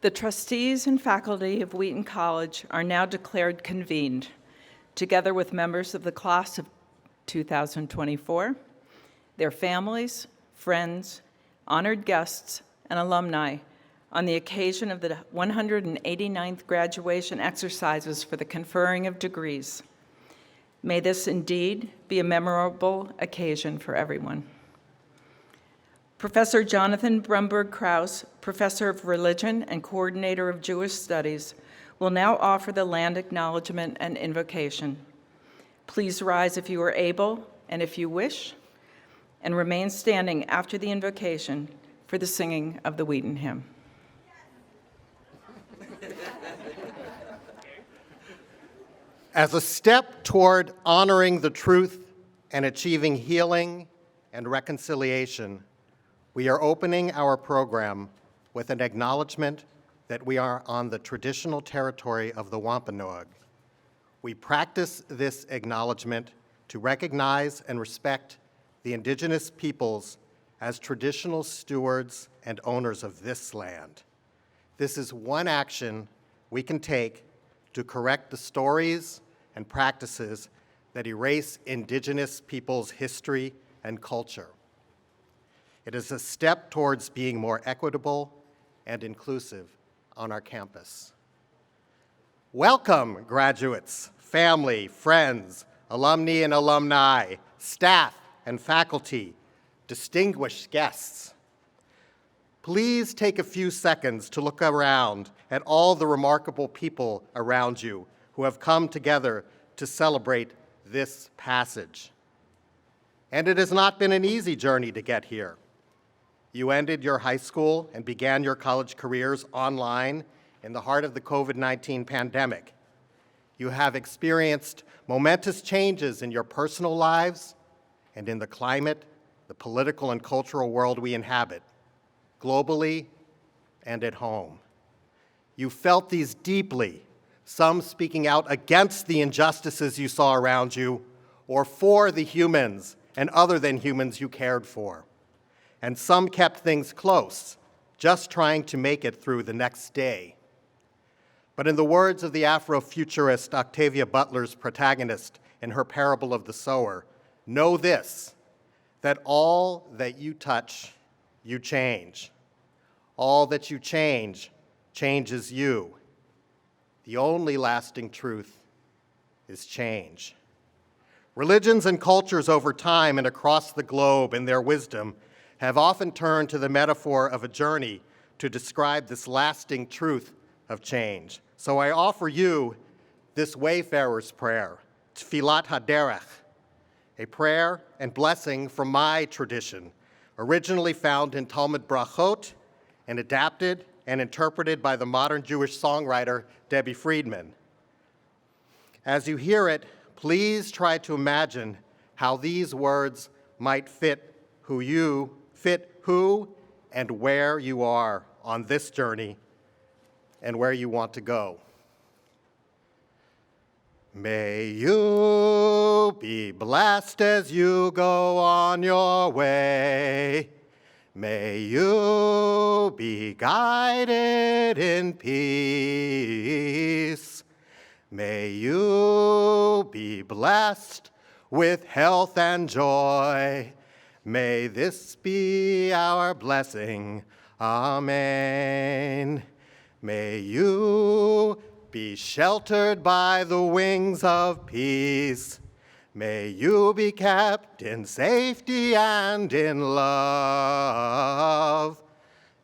The trustees and faculty of Wheaton College are now declared convened, together with members of the class of 2024, their families, friends, honored guests, and alumni on the occasion of the 189th graduation exercises for the conferring of degrees. May this indeed be a memorable occasion for everyone. Professor Jonathan Brumberg-Kraus, Professor of Religion and Coordinator of Jewish Studies, will now offer the land acknowledgement and invocation. Please rise if you are able and if you wish, and remain standing after the invocation for the singing of the Wheaton hymn. As a step toward honoring the truth and achieving healing and reconciliation, we are opening our program with an acknowledgement that we are on the traditional territory of the Wampanoag. We practice this acknowledgement to recognize and respect the indigenous peoples as traditional stewards and owners of this land. This is one action we can take to correct the stories and practices that erase indigenous peoples' history and culture. It is a step towards being more equitable and inclusive on our campus. Welcome, graduates, family, friends, alumni and alumni, staff and faculty, distinguished guests. Please take a few seconds to look around at all the remarkable people around you who have come together to celebrate this passage. And it has not been an easy journey to get here. You ended your high school and began your college careers online in the heart of the COVID-19 pandemic. You have experienced momentous changes in your personal lives and in the climate, the political and cultural world we inhabit, globally and at home. You felt these deeply, some speaking out against the injustices you saw around you or for the humans and other than humans you cared for. And some kept things close, just trying to make it through the next day. But in the words of the Afrofuturist Octavia Butler's protagonist in her parable of the sower, know this, that all that you touch, you change. All that you change, changes you. The only lasting truth is change. Religions and cultures over time and across the globe in their wisdom have often turned to the metaphor of a journey to describe this lasting truth of change. So I offer you this wayfarer's prayer, Tfilat HaDerech, a prayer and blessing from my tradition, originally found in Talmud Brachot and adapted and interpreted by the modern Jewish songwriter Debbie Friedman. As you hear it, please try to imagine how these words might fit who and where you are on this journey and where you want to go. May you be blessed as you go on your way. May you be guided in peace. May you be blessed with health and joy. May this be our blessing. Amen. May you be sheltered by the wings of peace. May you be kept in safety and in love.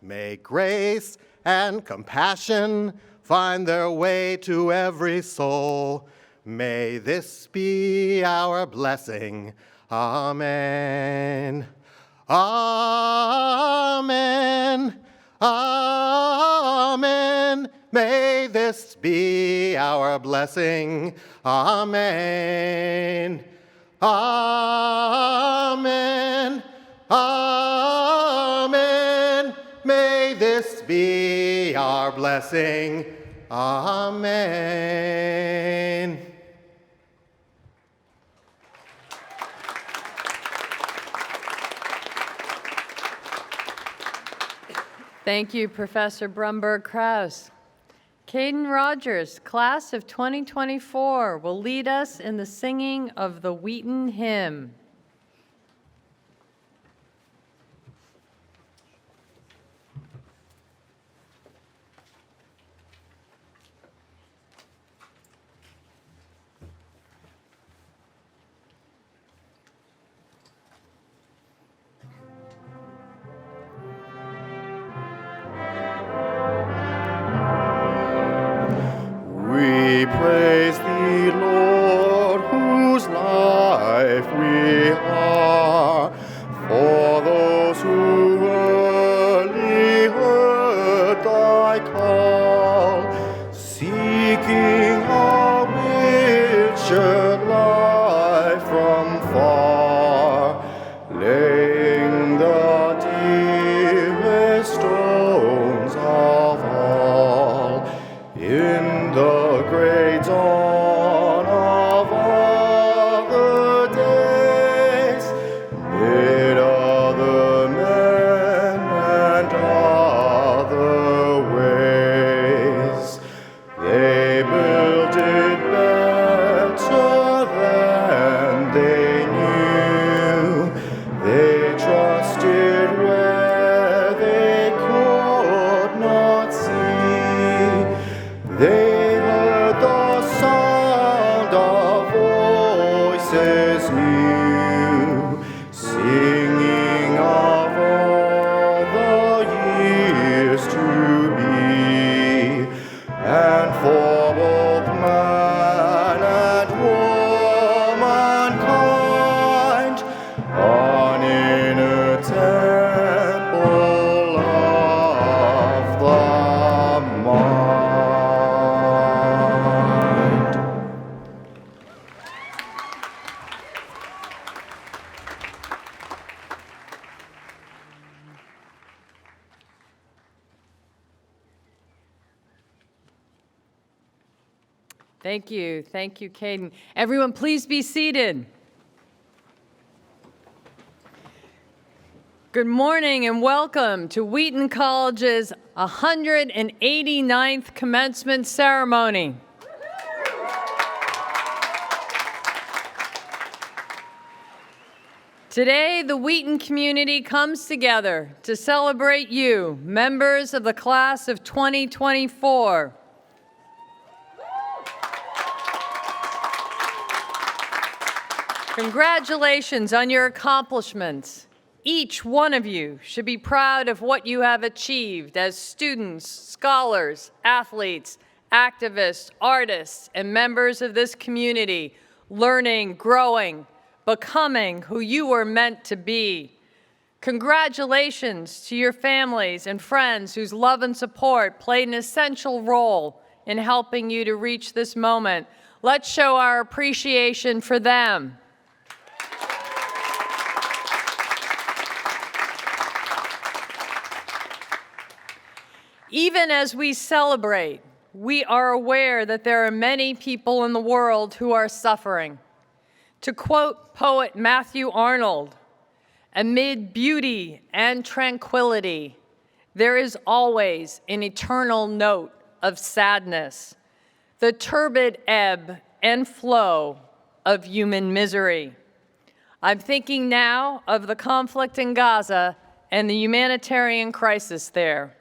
May grace and compassion find their way to every soul. May this be our blessing. Amen. Amen. Amen. May this be our blessing. Amen. Amen. Amen. May this be our blessing. Amen. Thank you, Professor Brumberg-Kraus. Caden Rogers, class of 2024, will lead us in the singing of the Wheaton hymn. We praise thee, Lord, whose life we are, for those who early heard thy call, seeking a richer life from far, laying the dearest stones of all in the great dawn of other days, made other men and other ways. They built it better than they knew. They trusted where they could not see. They heard the sound of voices new, singing of all the years to be, and for both man and womankind, an inner temple of the mind. Thank you. Thank you, Caden. Everyone, please be seated. Good morning and welcome to Wheaton College's 189th commencement ceremony. Today, the Wheaton community comes together to celebrate you, members of the class of 2024. Congratulations on your accomplishments. Each one of you should be proud of what you have achieved as students, scholars, athletes, activists, artists, and members of this community, learning, growing, becoming who you were meant to be. Congratulations to your families and friends whose love and support played an essential role in helping you to reach this moment. Let's show our appreciation for them. Even as we celebrate, we are aware that there are many people in the world who are suffering. To quote poet Matthew Arnold, "Amid beauty and tranquility, there is always an eternal note of sadness, the turbid ebb and flow of human misery." I'm thinking now of the conflict in Gaza and the humanitarian crisis there.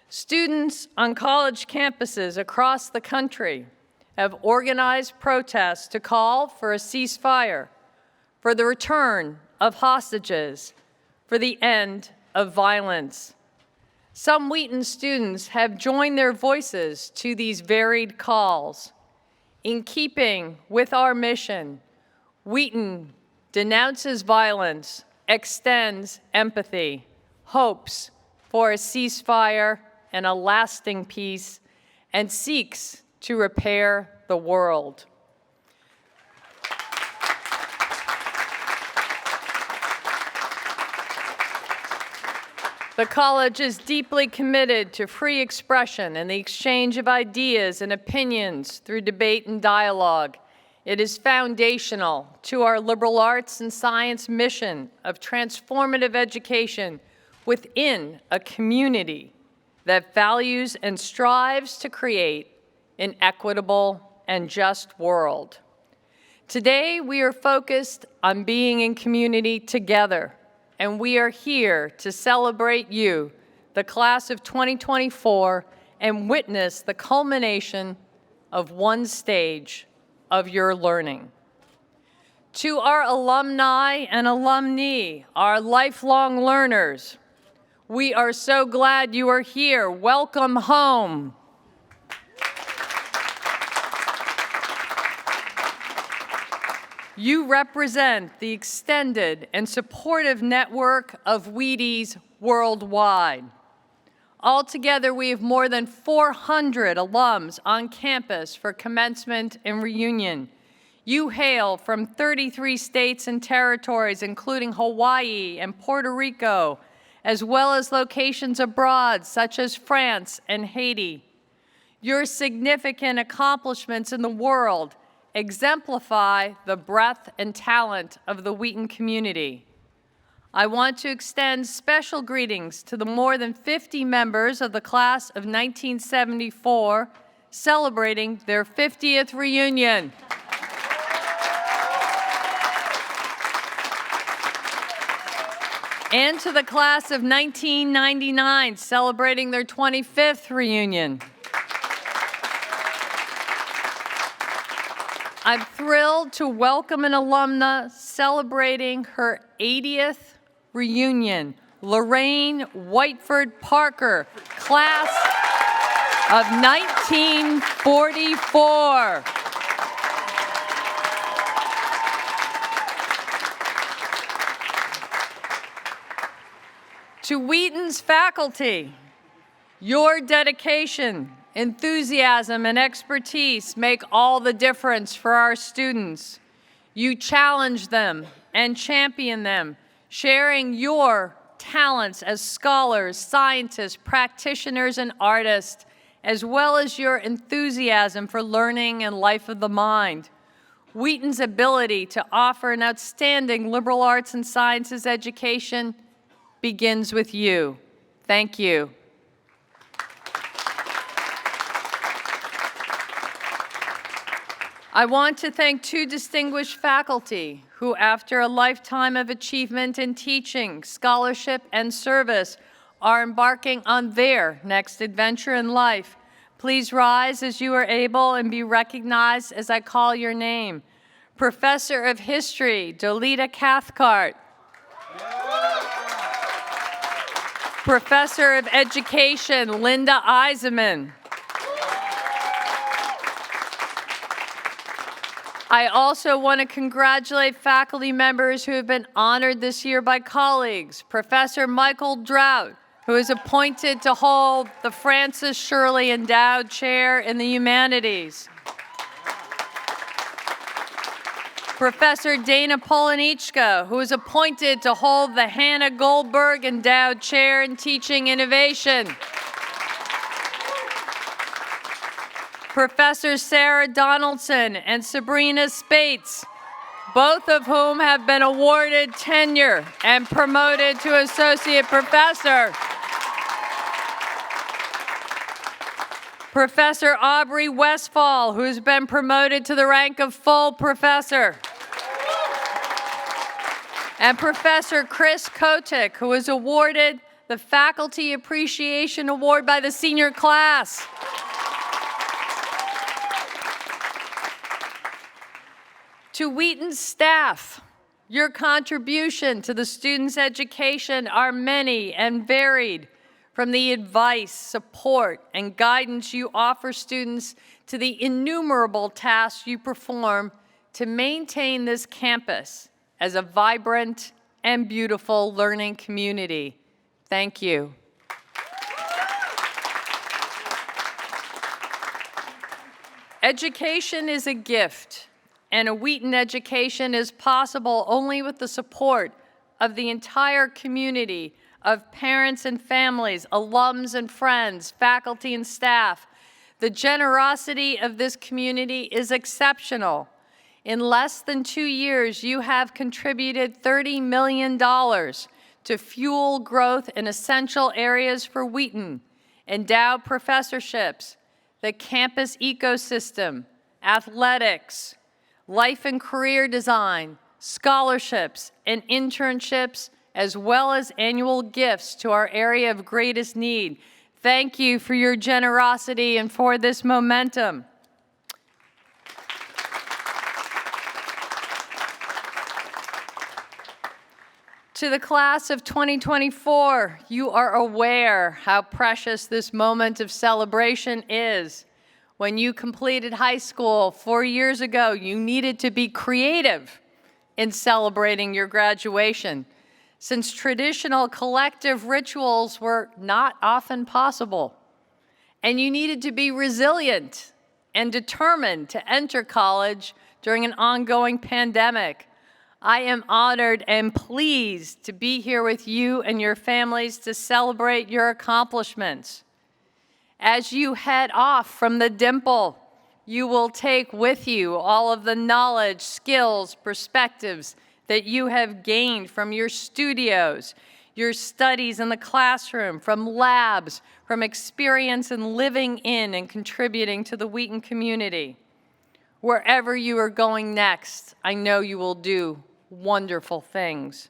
Students on college campuses across the country have organized protests to call for a ceasefire, for the return of hostages, for the end of violence. Some Wheaton students have joined their voices to these varied calls. In keeping with our mission, Wheaton denounces violence, extends empathy, hopes for a ceasefire and a lasting peace, and seeks to repair the world. The college is deeply committed to free expression and the exchange of ideas and opinions through debate and dialogue. It is foundational to our liberal arts and science mission of transformative education, within a community that values and strives to create an equitable and just world. Today, we are focused on being in community together, and we are here to celebrate you, the class of 2024, and witness the culmination of one stage of your learning. To our alumni and alumni, our lifelong learners, we are so glad you are here. Welcome home. You represent the extended and supportive network of Wheaties worldwide. Altogether, we have more than 400 alums on campus for commencement and reunion. You hail from 33 states and territories, including Hawaii and Puerto Rico, as well as locations abroad, such as France and Haiti. Your significant accomplishments in the world exemplify the breadth and talent of the Wheaton community. I want to extend special greetings to the more than 50 members of the class of 1974 celebrating their 50th reunion. And to the class of 1999 celebrating their 25th reunion. I'm thrilled to welcome an alumna celebrating her 80th reunion, Lorraine Whiteford Parker, class of 1944. To Wheaton's faculty, your dedication, enthusiasm, and expertise make all the difference for our students. You challenge them and champion them, sharing your talents as scholars, scientists, practitioners, and artists, as well as your enthusiasm for learning and life of the mind. Wheaton's ability to offer an outstanding liberal arts and sciences education begins with you. Thank you. I want to thank two distinguished faculty who, after a lifetime of achievement in teaching, scholarship, and service, are embarking on their next adventure in life. Please rise as you are able and be recognized as I call your name. Professor of History, Dolita Cathcart. Professor of Education, Linda Eisenman. I also want to congratulate faculty members who have been honored this year by colleagues. Professor Michael Drought, who is appointed to hold the Francis Shirley Endowed Chair in the Humanities. Professor Dana Polonichka, who is appointed to hold the Hannah Goldberg Endowed Chair in Teaching Innovation. Professor Sarah Donaldson and Sabrina Spates, both of whom have been awarded tenure and promoted to associate professor. Professor Aubrey Westfall, who's been promoted to the rank of full professor. And Professor Chris Kotick, who was awarded the Faculty Appreciation Award by the senior class. To Wheaton's staff, your contribution to the students' education are many and varied, from the advice, support, and guidance you offer students to the innumerable tasks you perform to maintain this campus as a vibrant and beautiful learning community. Thank you. Education is a gift, and a Wheaton education is possible only with the support of the entire community of parents and families, alums and friends, faculty and staff. The generosity of this community is exceptional. In less than 2 years, you have contributed $30 million to fuel growth in essential areas for Wheaton, endowed professorships, the campus ecosystem, athletics, life and career design, scholarships, and internships, as well as annual gifts to our area of greatest need. Thank you for your generosity and for this momentum. To the class of 2024, you are aware how precious this moment of celebration is. When you completed high school 4 years ago, you needed to be creative in celebrating your graduation, since traditional collective rituals were not often possible. And you needed to be resilient and determined to enter college during an ongoing pandemic. I am honored and pleased to be here with you and your families to celebrate your accomplishments. As you head off from the dimple, you will take with you all of the knowledge, skills, perspectives that you have gained from your studios, your studies in the classroom, from labs, from experience in living in and contributing to the Wheaton community. Wherever you are going next, I know you will do wonderful things.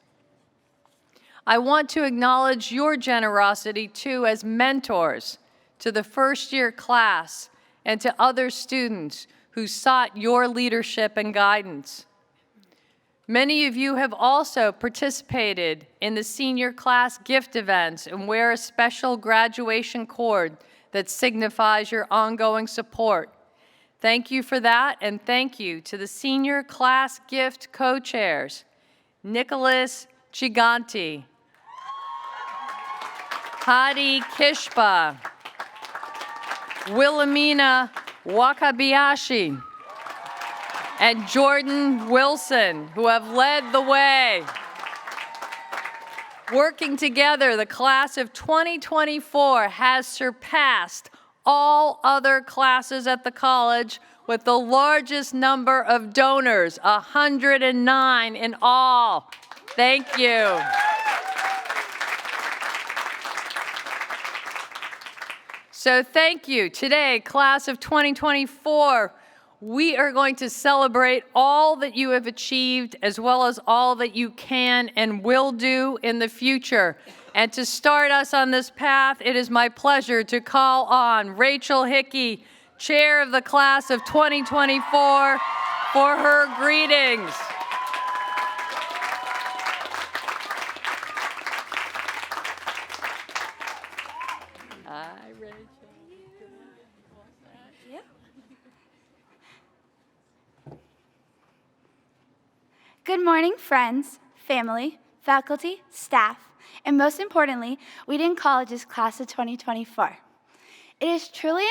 I want to acknowledge your generosity, too, as mentors to the first-year class and to other students who sought your leadership and guidance. Many of you have also participated in the senior class gift events and wear a special graduation cord that signifies your ongoing support. Thank you for that, and thank you to the senior class gift co-chairs, Nicholas Giganti, Hadi Kishba, Wilhelmina Wakabayashi, and Jordan Wilson, who have led the way. Working together, the class of 2024 has surpassed all other classes at the college with the largest number of donors, 109 in all. Thank you. So thank you. Today, class of 2024, we are going to celebrate all that you have achieved as well as all that you can and will do in the future. And to start us on this path, it is my pleasure to call on Rachel Hickey, chair of the class of 2024, for her greetings. Hi, Rachel. Good morning, friends, family, faculty, staff, and most importantly, Wheaton College's class of 2024. It is truly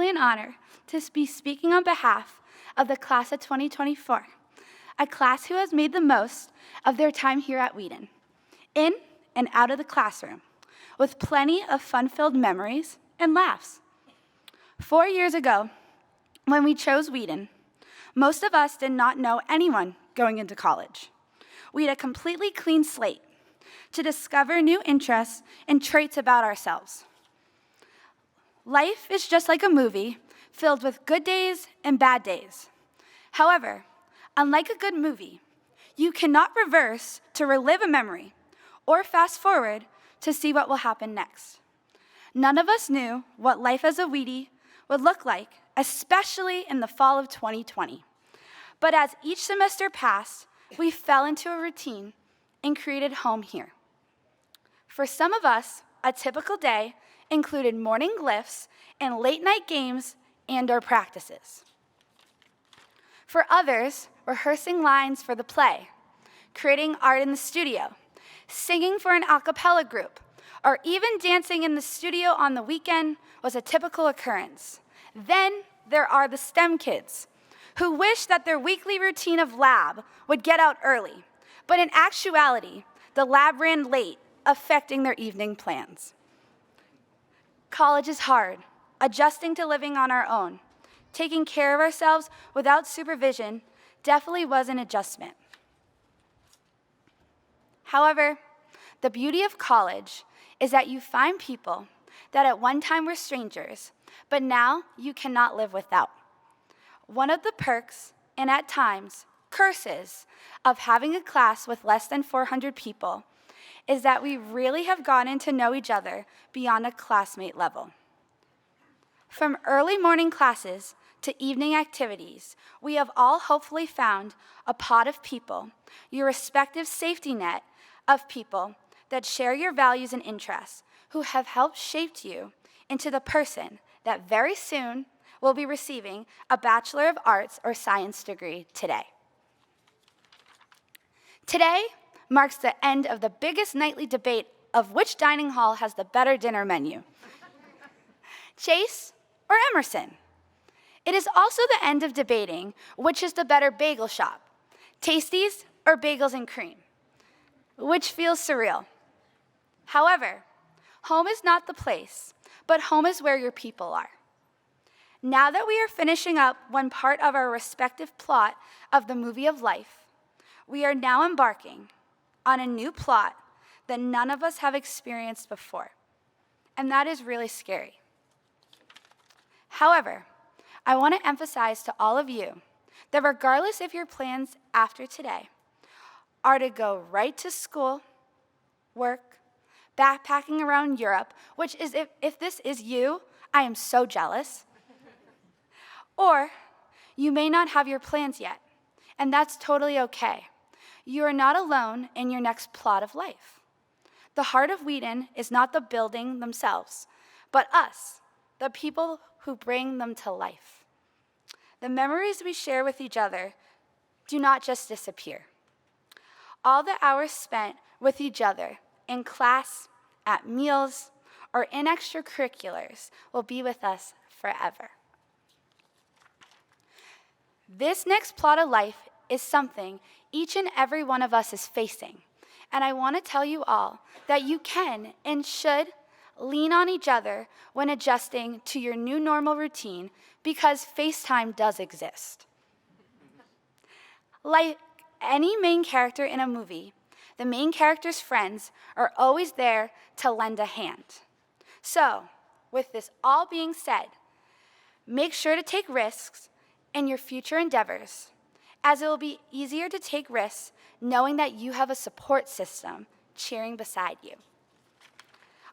an honor to be speaking on behalf of the class of 2024, a class who has made the most of their time here at Wheaton, in and out of the classroom, with plenty of fun-filled memories and laughs. 4 years ago, when we chose Wheaton, most of us did not know anyone going into college. We had a completely clean slate to discover new interests and traits about ourselves. Life is just like a movie filled with good days and bad days. However, unlike a good movie, you cannot reverse to relive a memory or fast forward to see what will happen next. None of us knew what life as a Wheatie would look like, especially in the fall of 2020. But as each semester passed, we fell into a routine and created home here. For some of us, a typical day included morning lifts and late-night games and/or practices. For others, rehearsing lines for the play, creating art in the studio, singing for an a cappella group, or even dancing in the studio on the weekend was a typical occurrence. Then there are the STEM kids who wish that their weekly routine of lab would get out early, but in actuality, the lab ran late, affecting their evening plans. College is hard, adjusting to living on our own. Taking care of ourselves without supervision definitely was an adjustment. However, the beauty of college is that you find people that at one time were strangers, but now you cannot live without. One of the perks, and at times curses, of having a class with less than 400 people is that we really have gotten to know each other beyond a classmate level. From early morning classes to evening activities, we have all hopefully found a pod of people, your respective safety net of people that share your values and interests, who have helped shape you into the person that very soon will be receiving a Bachelor of Arts or Science degree today. Today marks the end of the biggest nightly debate of which dining hall has the better dinner menu, Chase or Emerson. It is also the end of debating which is the better bagel shop, Tasties or Bagels and Cream, which feels surreal. However, home is not the place, but home is where your people are. Now that we are finishing up one part of our respective plot of the movie of life, we are now embarking on a new plot that none of us have experienced before, and that is really scary. However, I want to emphasize to all of you that regardless if your plans after today are to go right to school, work, backpacking around Europe, which is, if this is you, I am so jealous, or you may not have your plans yet, and that's totally okay. You are not alone in your next plot of life. The heart of Wheaton is not the building themselves, but us, the people who bring them to life. The memories we share with each other do not just disappear. All the hours spent with each other in class, at meals, or in extracurriculars will be with us forever. This next plot of life is something each and every one of us is facing. And I want to tell you all that you can and should lean on each other when adjusting to your new normal routine, because FaceTime does exist. Like any main character in a movie, the main character's friends are always there to lend a hand. So, with this all being said, make sure to take risks in your future endeavors, as it will be easier to take risks knowing that you have a support system cheering beside you.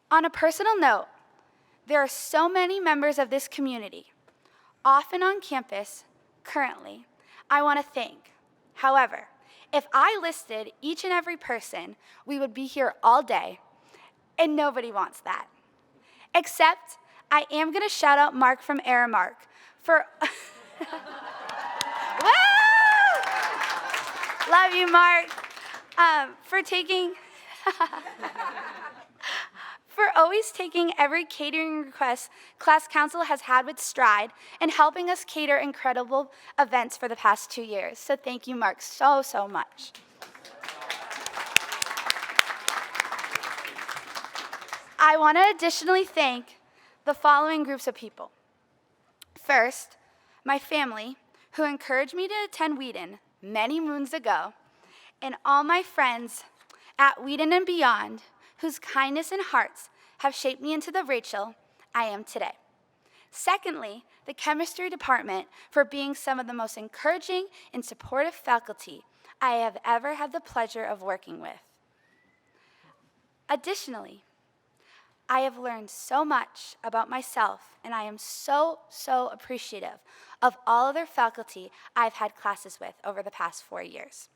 On a personal note, there are so many members of this community, often on campus, currently, I want to thank. However, if I listed each and every person, we would be here all day, and nobody wants that. Except, I am going to shout out Mark from Aramark for... Woo! Love you, Mark, for always taking every catering request class council has had with stride and helping us cater incredible events for the past 2 years. So thank you, Mark, so much. I want to additionally thank the following groups of people. First, my family, who encouraged me to attend Wheaton many moons ago, and all my friends at Wheaton and beyond, whose kindness and hearts have shaped me into the Rachel I am today. Secondly, the chemistry department for being some of the most encouraging and supportive faculty I have ever had the pleasure of working with. Additionally, I have learned so much about myself, and I am so appreciative of all other faculty I've had classes with over the past 4 years.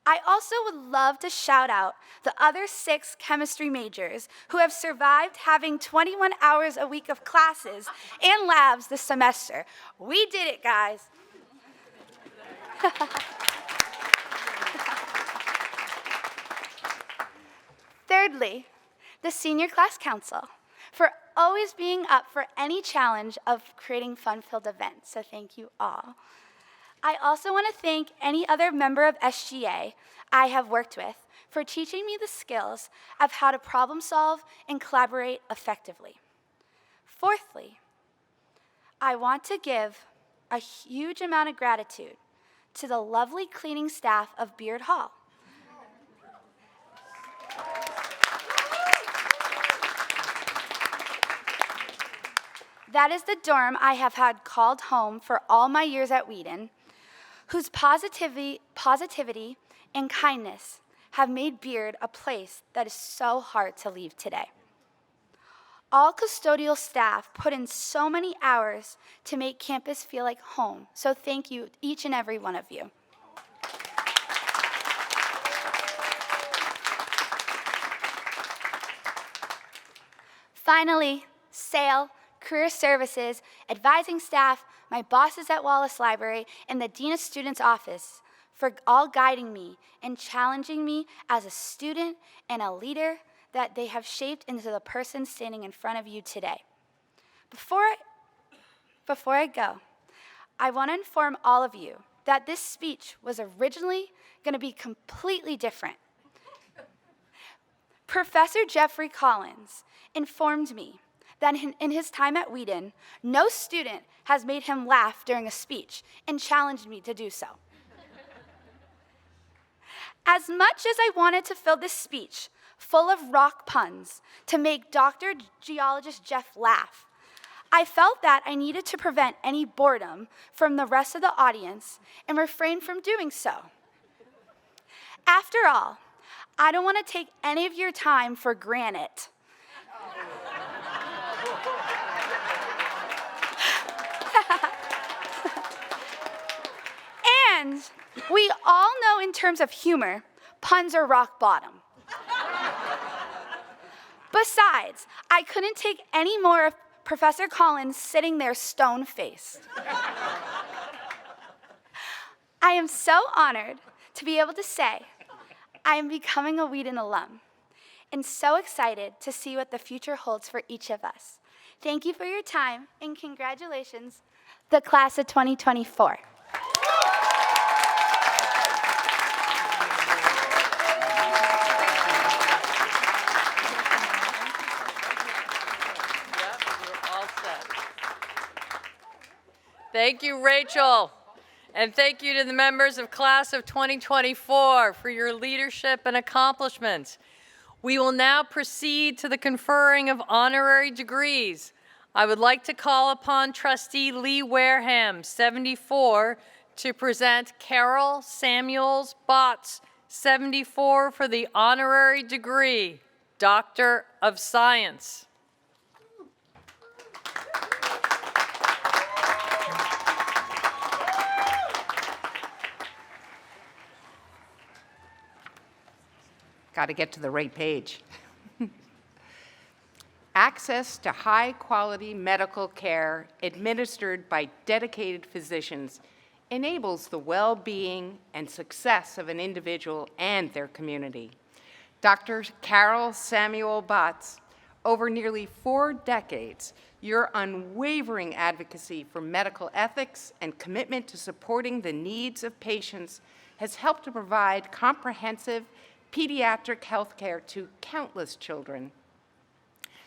I also would love to shout out the other 6 chemistry majors who have survived having 21 hours a week of classes and labs this semester. We did it, guys. Thirdly, the senior class council for always being up for any challenge of creating fun-filled events, so thank you all. I also want to thank any other member of SGA I have worked with for teaching me the skills of how to problem solve and collaborate effectively. Fourthly, I want to give a huge amount of gratitude to the lovely cleaning staff of Beard Hall. That is the dorm I have had called home for all my years at Wheaton, whose positivity and kindness have made Beard a place that is so hard to leave today. All custodial staff put in so many hours to make campus feel like home, so thank you, each and every one of you. Finally, SAIL, Career Services, advising staff, my bosses at Wallace Library, and the Dean of Students Office for all guiding me and challenging me as a student and a leader that they have shaped into the person standing in front of you today. Before I go, I want to inform all of you that this speech was originally going to be completely different. Professor Jeffrey Collins informed me that in his time at Wheaton, no student has made him laugh during a speech and challenged me to do so. As much as I wanted to fill this speech full of rock puns to make Dr. Geologist Jeff laugh, I felt that I needed to prevent any boredom from the rest of the audience and refrain from doing so. After all, I don't want to take any of your time for granted. And we all know in terms of humor, puns are rock bottom. Besides, I couldn't take any more of Professor Collins sitting there stone-faced. I am so honored to be able to say I am becoming a Wheaton alum and so excited to see what the future holds for each of us. Thank you for your time and congratulations, the class of 2024. Thank you, Rachel. And thank you to the members of class of 2024 for your leadership and accomplishments. We will now proceed to the conferring of honorary degrees. I would like to call upon Trustee Lee Wareham, 74, to present Carol Samuels Botts, 74, for the honorary degree, Doctor of Science. Got to get to the right page. Access to high-quality medical care administered by dedicated physicians enables the well-being and success of an individual and their community. Dr. Carol Samuel Botts, over nearly 4 decades, your unwavering advocacy for medical ethics and commitment to supporting the needs of patients has helped to provide comprehensive pediatric health care to countless children.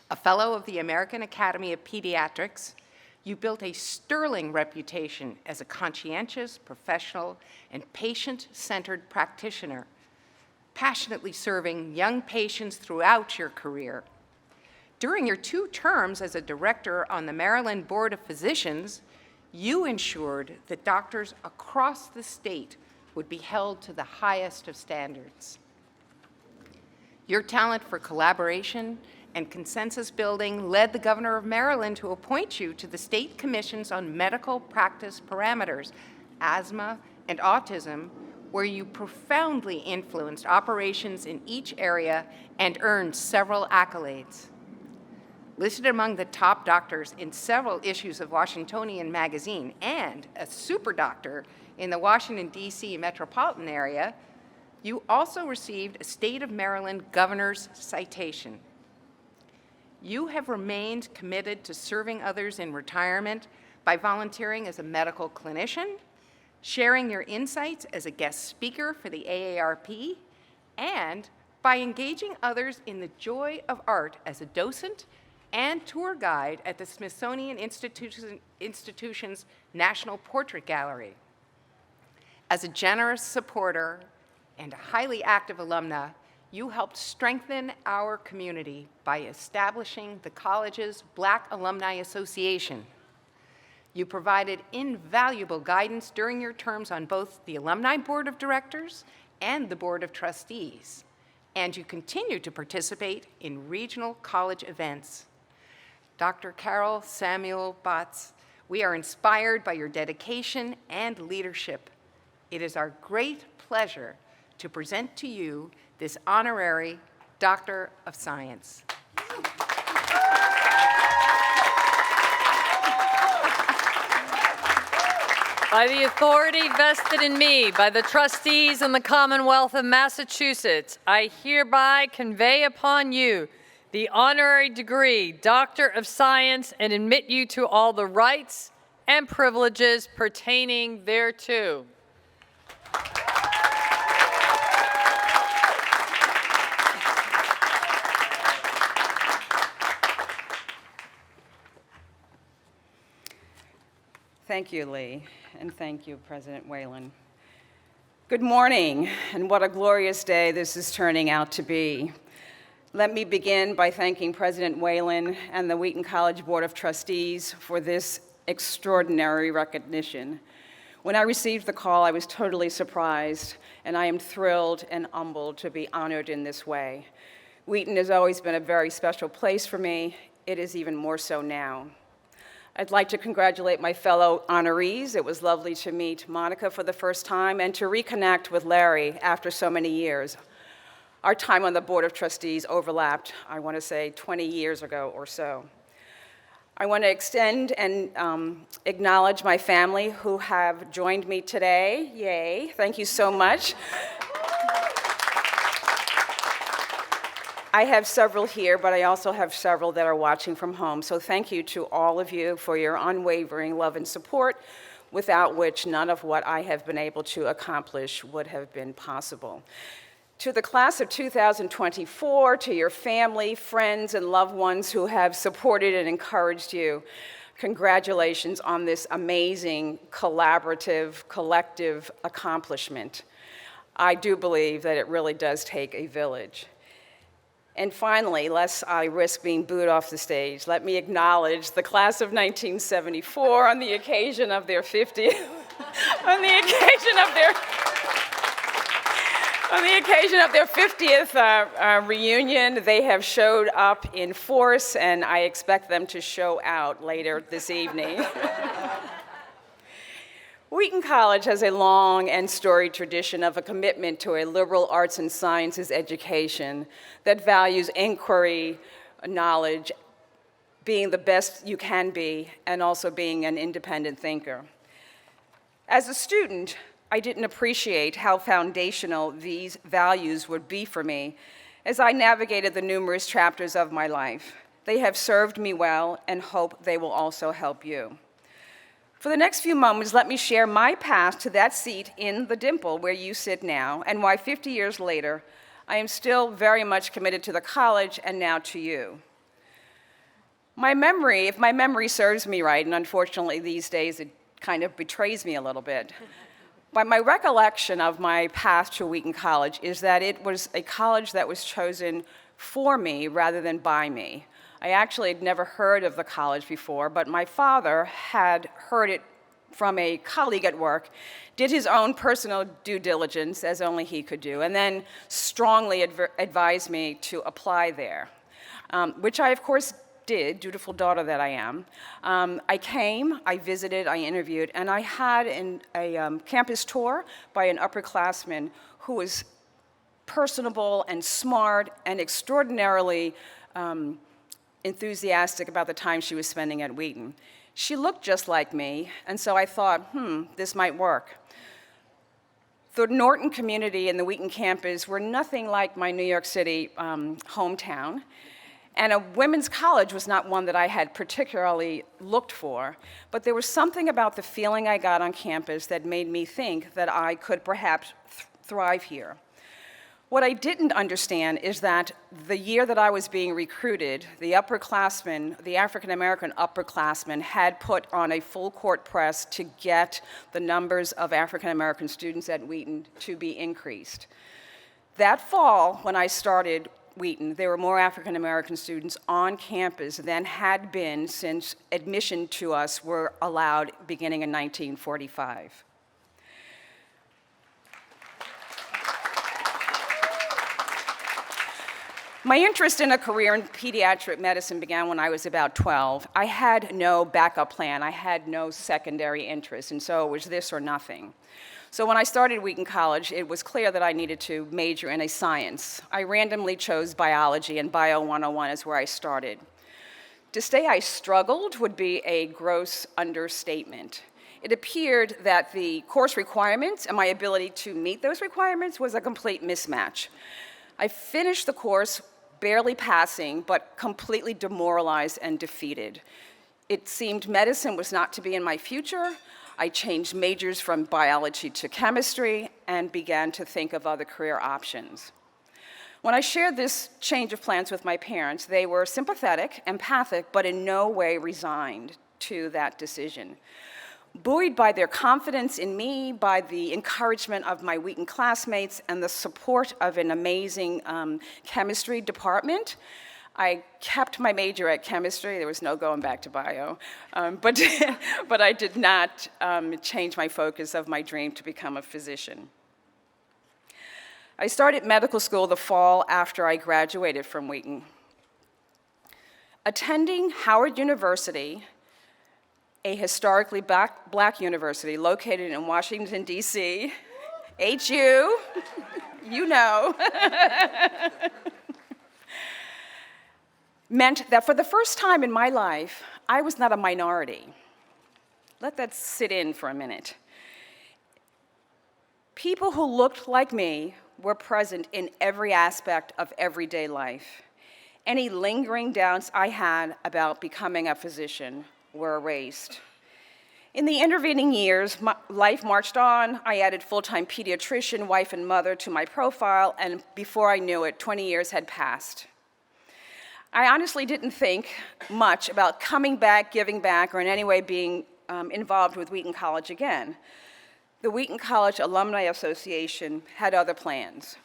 A fellow of the American Academy of Pediatrics, you built a sterling reputation as a conscientious, professional, and patient-centered practitioner, passionately serving young patients throughout your career. During your 2 terms as a director on the Maryland Board of Physicians, you ensured that doctors across the state would be held to the highest of standards. Your talent for collaboration and consensus building led the governor of Maryland to appoint you to the state commissions on medical practice parameters, asthma, and autism, where you profoundly influenced operations in each area and earned several accolades. Listed among the top doctors in several issues of Washingtonian Magazine and a super doctor in the Washington, D.C. metropolitan area, you also received a State of Maryland Governor's Citation. You have remained committed to serving others in retirement by volunteering as a medical clinician, sharing your insights as a guest speaker for the AARP, and by engaging others in the joy of art as a docent and tour guide at the Smithsonian Institution's National Portrait Gallery. As a generous supporter and a highly active alumna, You helped strengthen our community by establishing the college's Black Alumni Association. You provided invaluable guidance during your terms on both the Alumni Board of Directors and the Board of Trustees, and you continue to participate in regional college events. Dr. Carol Samuel Batz, we are inspired by your dedication and leadership. It is our great pleasure to present to you this honorary Doctor of Science. By the authority vested in me by the trustees and the Commonwealth of Massachusetts, I hereby convey upon you the honorary degree Doctor of Science and admit you to all the rights and privileges pertaining thereto. Thank you, Lee, and thank you, President Whelan. Good morning, and what a glorious day this is turning out to be. Let me begin by thanking President Whelan and the Wheaton College Board of Trustees for this extraordinary recognition. When I received the call, I was totally surprised, and I am thrilled and humbled to be honored in this way. Wheaton has always been a very special place for me. It is even more so now. I'd like to congratulate my fellow honorees. It was lovely to meet Monica for the first time and to reconnect with Larry after so many years. Our time on the Board of Trustees overlapped, I want to say, 20 years ago or so. I want to extend and acknowledge my family who have joined me today. Yay, thank you so much. I have several here, but I also have several that are watching from home. So thank you to all of you for your unwavering love and support, without which none of what I have been able to accomplish would have been possible. To the class of 2024, to your family, friends, and loved ones who have supported and encouraged you, congratulations on this amazing, collaborative, collective accomplishment. I do believe that it really does take a village. And finally, lest I risk being booed off the stage, let me acknowledge the class of 1974 on the occasion of their 50th, on the occasion of their 50th reunion. They have showed up in force, and I expect them to show out later this evening. Wheaton College has a long and storied tradition of a commitment to a liberal arts and sciences education that values inquiry, knowledge, being the best you can be, and also being an independent thinker. As a student, I didn't appreciate how foundational these values would be for me as I navigated the numerous chapters of my life. They have served me well and hope they will also help you. For the next few moments, let me share my path to that seat in the dimple where you sit now, and why 50 years later, I am still very much committed to the college and now to you. If my memory serves me right, and unfortunately these days it kind of betrays me a little bit, but my recollection of my path to Wheaton College is that it was a college that was chosen for me rather than by me. I actually had never heard of the college before, but my father had heard it from a colleague at work, did his own personal due diligence, as only he could do, and then strongly advised me to apply there, which I, of course, did, dutiful daughter that I am. I came, I visited, I interviewed, and I had a campus tour by an upperclassman who was personable and smart and extraordinarily enthusiastic about the time she was spending at Wheaton. She looked just like me, and so I thought, this might work. The Norton community and the Wheaton campus were nothing like my New York City hometown, and a women's college was not one that I had particularly looked for, but there was something about the feeling I got on campus that made me think that I could perhaps thrive here. What I didn't understand is that the year that I was being recruited, the upperclassmen, the African-American upperclassmen, had put on a full court press to get the numbers of African-American students at Wheaton to be increased. That fall, when I started Wheaton, there were more African American students on campus than had been since admission to us were allowed beginning in 1945. My interest in a career in pediatric medicine began when I was about 12. I had no backup plan. I had no secondary interest, and so it was this or nothing. So when I started Wheaton College, it was clear that I needed to major in a science. I randomly chose biology, and Bio 101 is where I started. To say I struggled would be a gross understatement. It appeared that the course requirements and my ability to meet those requirements was a complete mismatch. I finished the course barely passing, but completely demoralized and defeated. It seemed medicine was not to be in my future. I changed majors from biology to chemistry and began to think of other career options. When I shared this change of plans with my parents, they were sympathetic, empathic, but in no way resigned to that decision. Buoyed by their confidence in me, by the encouragement of my Wheaton classmates, and the support of an amazing chemistry department, I kept my major at chemistry. There was no going back to bio, but I did not change my focus of my dream to become a physician. I started medical school the fall after I graduated from Wheaton. Attending Howard University, a historically black university located in Washington, D.C., HU, you know, meant that for the first time in my life, I was not a minority. Let that sit in for a minute. People who looked like me were present in every aspect of everyday life. Any lingering doubts I had about becoming a physician were erased. In the intervening years, life marched on. I added full-time pediatrician, wife, and mother to my profile, and before I knew it, 20 years had passed. I honestly didn't think much about coming back, giving back, or in any way being involved with Wheaton College again. The Wheaton College Alumni Association had other plans.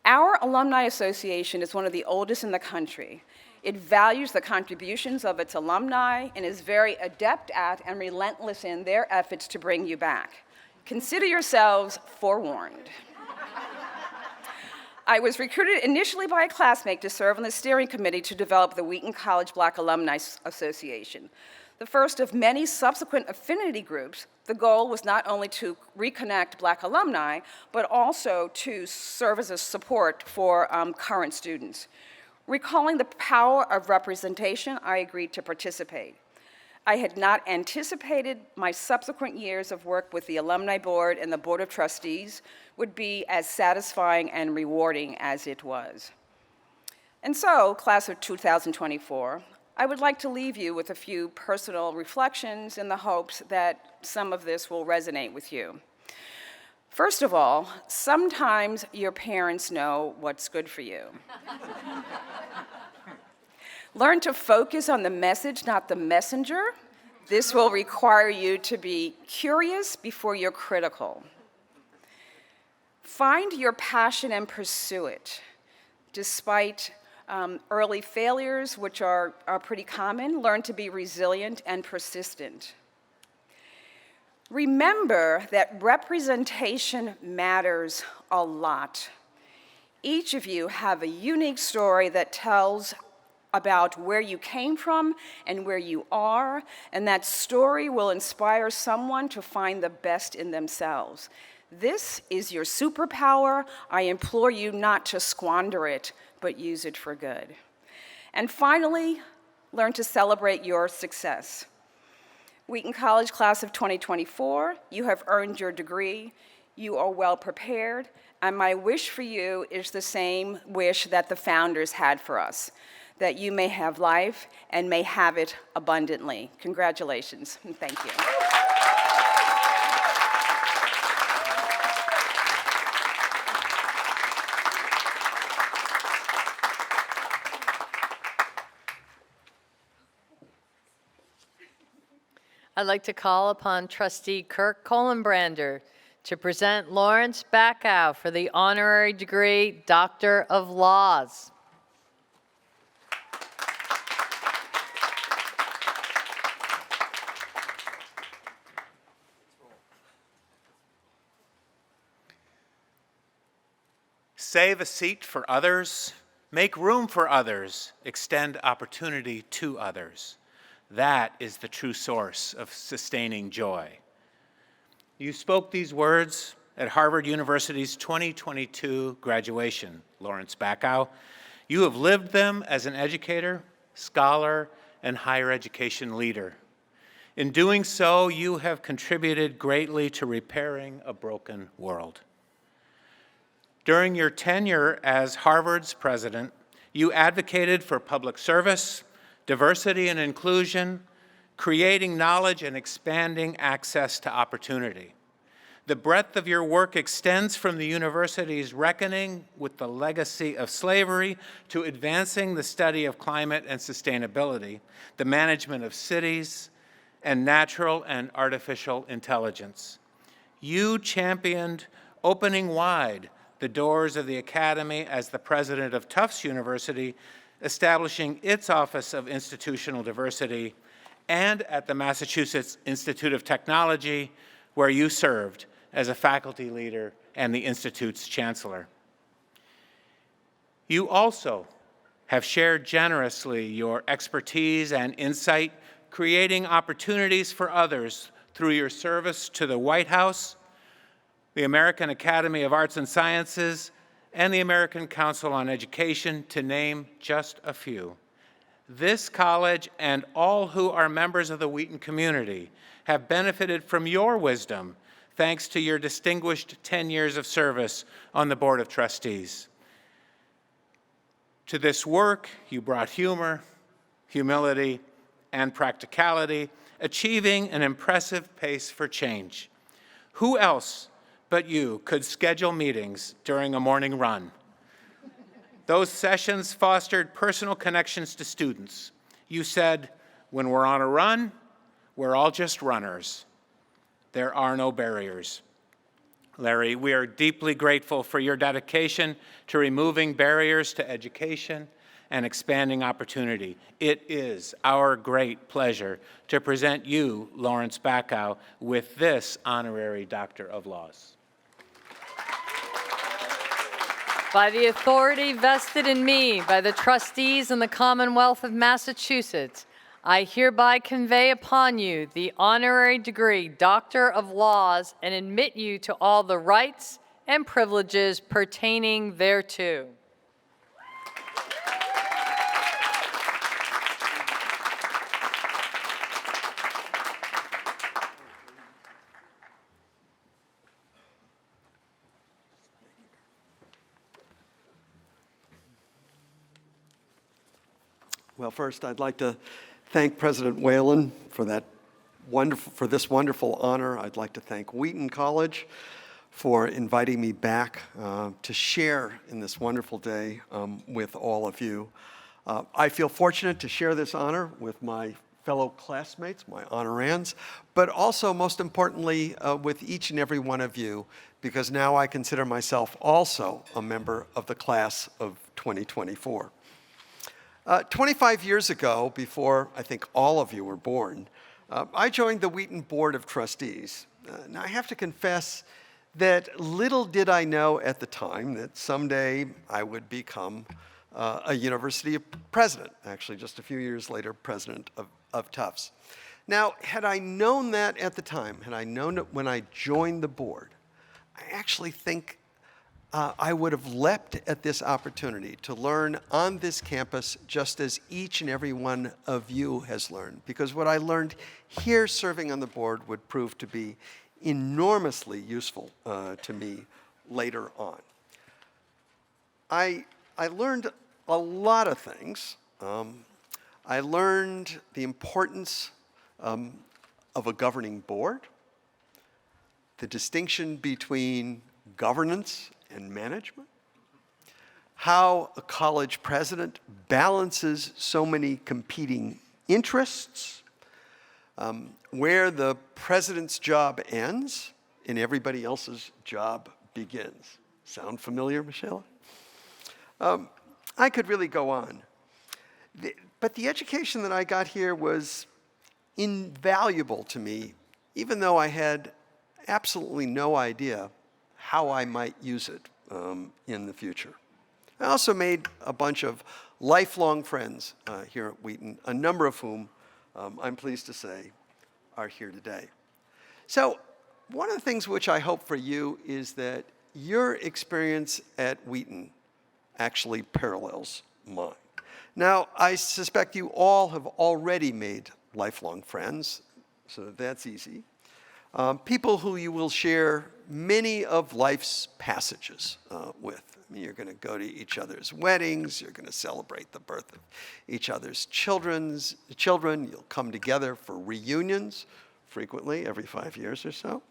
Our Alumni Association is one of the oldest in the country. It values the contributions of its alumni and is very adept at and relentless in their efforts to bring you back. Consider yourselves forewarned. I was recruited initially by a classmate to serve on the steering committee to develop the Wheaton College Black Alumni Association. The first of many subsequent affinity groups, the goal was not only to reconnect Black alumni, but also to serve as a support for current students. Recalling the power of representation, I agreed to participate. I had not anticipated my subsequent years of work with the Alumni Board and the Board of Trustees would be as satisfying and rewarding as it was. And so, class of 2024, I would like to leave you with a few personal reflections in the hopes that some of this will resonate with you. First of all, sometimes your parents know what's good for you. Learn to focus on the message, not the messenger. This will require you to be curious before you're critical. Find your passion and pursue it. Despite early failures, which are pretty common, learn to be resilient and persistent. Remember that representation matters a lot. Each of you have a unique story that tells about where you came from and where you are, and that story will inspire someone to find the best in themselves. This is your superpower. I implore you not to squander it, but use it for good. And finally, learn to celebrate your success. Wheaton College class of 2024, you have earned your degree, you are well prepared, and my wish for you is the same wish that the founders had for us, that you may have life and may have it abundantly. Congratulations, and thank you. I'd like to call upon Trustee Kirk Kohlenbrander to present Lawrence Backow for the honorary degree Doctor of Laws. Save a seat for others, make room for others, extend opportunity to others. That is the true source of sustaining joy. You spoke these words at Harvard University's 2022 graduation, Lawrence Backow. You have lived them as an educator, scholar, and higher education leader. In doing so, you have contributed greatly to repairing a broken world. During your tenure as Harvard's president, you advocated for public service, diversity and inclusion, creating knowledge and expanding access to opportunity. The breadth of your work extends from the university's reckoning with the legacy of slavery to advancing the study of climate and sustainability, the management of cities, and natural and artificial intelligence. You championed opening wide the doors of the Academy as the president of Tufts University, establishing its Office of Institutional Diversity, and at the Massachusetts Institute of Technology, where you served as a faculty leader and the Institute's chancellor. You also have shared generously your expertise and insight, creating opportunities for others through your service to the White House, the American Academy of Arts and Sciences, and the American Council on Education, to name just a few. This college and all who are members of the Wheaton community have benefited from your wisdom thanks to your distinguished 10 years of service on the Board of Trustees. To this work, you brought humor, humility, and practicality, achieving an impressive pace for change. Who else but you could schedule meetings during a morning run? Those sessions fostered personal connections to students. You said, when we're on a run, we're all just runners. There are no barriers. Larry, we are deeply grateful for your dedication to removing barriers to education and expanding opportunity. It is our great pleasure to present you, Lawrence Backow, with this honorary Doctor of Laws. By the authority vested in me by the trustees in the Commonwealth of Massachusetts, I hereby convey upon you the honorary degree Doctor of Laws and admit you to all the rights and privileges pertaining thereto. Well, first, I'd like to thank President Whelan for this wonderful honor. I'd like to thank Wheaton College for inviting me back to share in this wonderful day with all of you. I feel fortunate to share this honor with my fellow classmates, my honorands, but also, most importantly, with each and every one of you, because now I consider myself also a member of the class of 2024. 25 years ago, before I think all of you were born, I joined the Wheaton Board of Trustees. Now, I have to confess that little did I know at the time that someday I would become a university president, actually just a few years later, president of Tufts. Now, had I known that at the time, had I known it when I joined the board, I actually think I would have leapt at this opportunity to learn on this campus just as each and every one of you has learned, because what I learned here serving on the board would prove to be enormously useful to me later on. I learned a lot of things. I learned the importance of a governing board, the distinction between governance and management, how a college president balances so many competing interests, where the president's job ends and everybody else's job begins. Sound familiar, Michelle? I could really go on. But the education that I got here was invaluable to me, even though I had absolutely no idea how I might use it in the future. I also made a bunch of lifelong friends here at Wheaton, a number of whom, I'm pleased to say, are here today. So one of the things which I hope for you is that your experience at Wheaton actually parallels mine. Now, I suspect you all have already made lifelong friends, so that's easy. People who you will share many of life's passages with. I mean, you're going to go to each other's weddings, you're going to celebrate the birth of each other's children, you'll come together for reunions, frequently, every 5 years or so.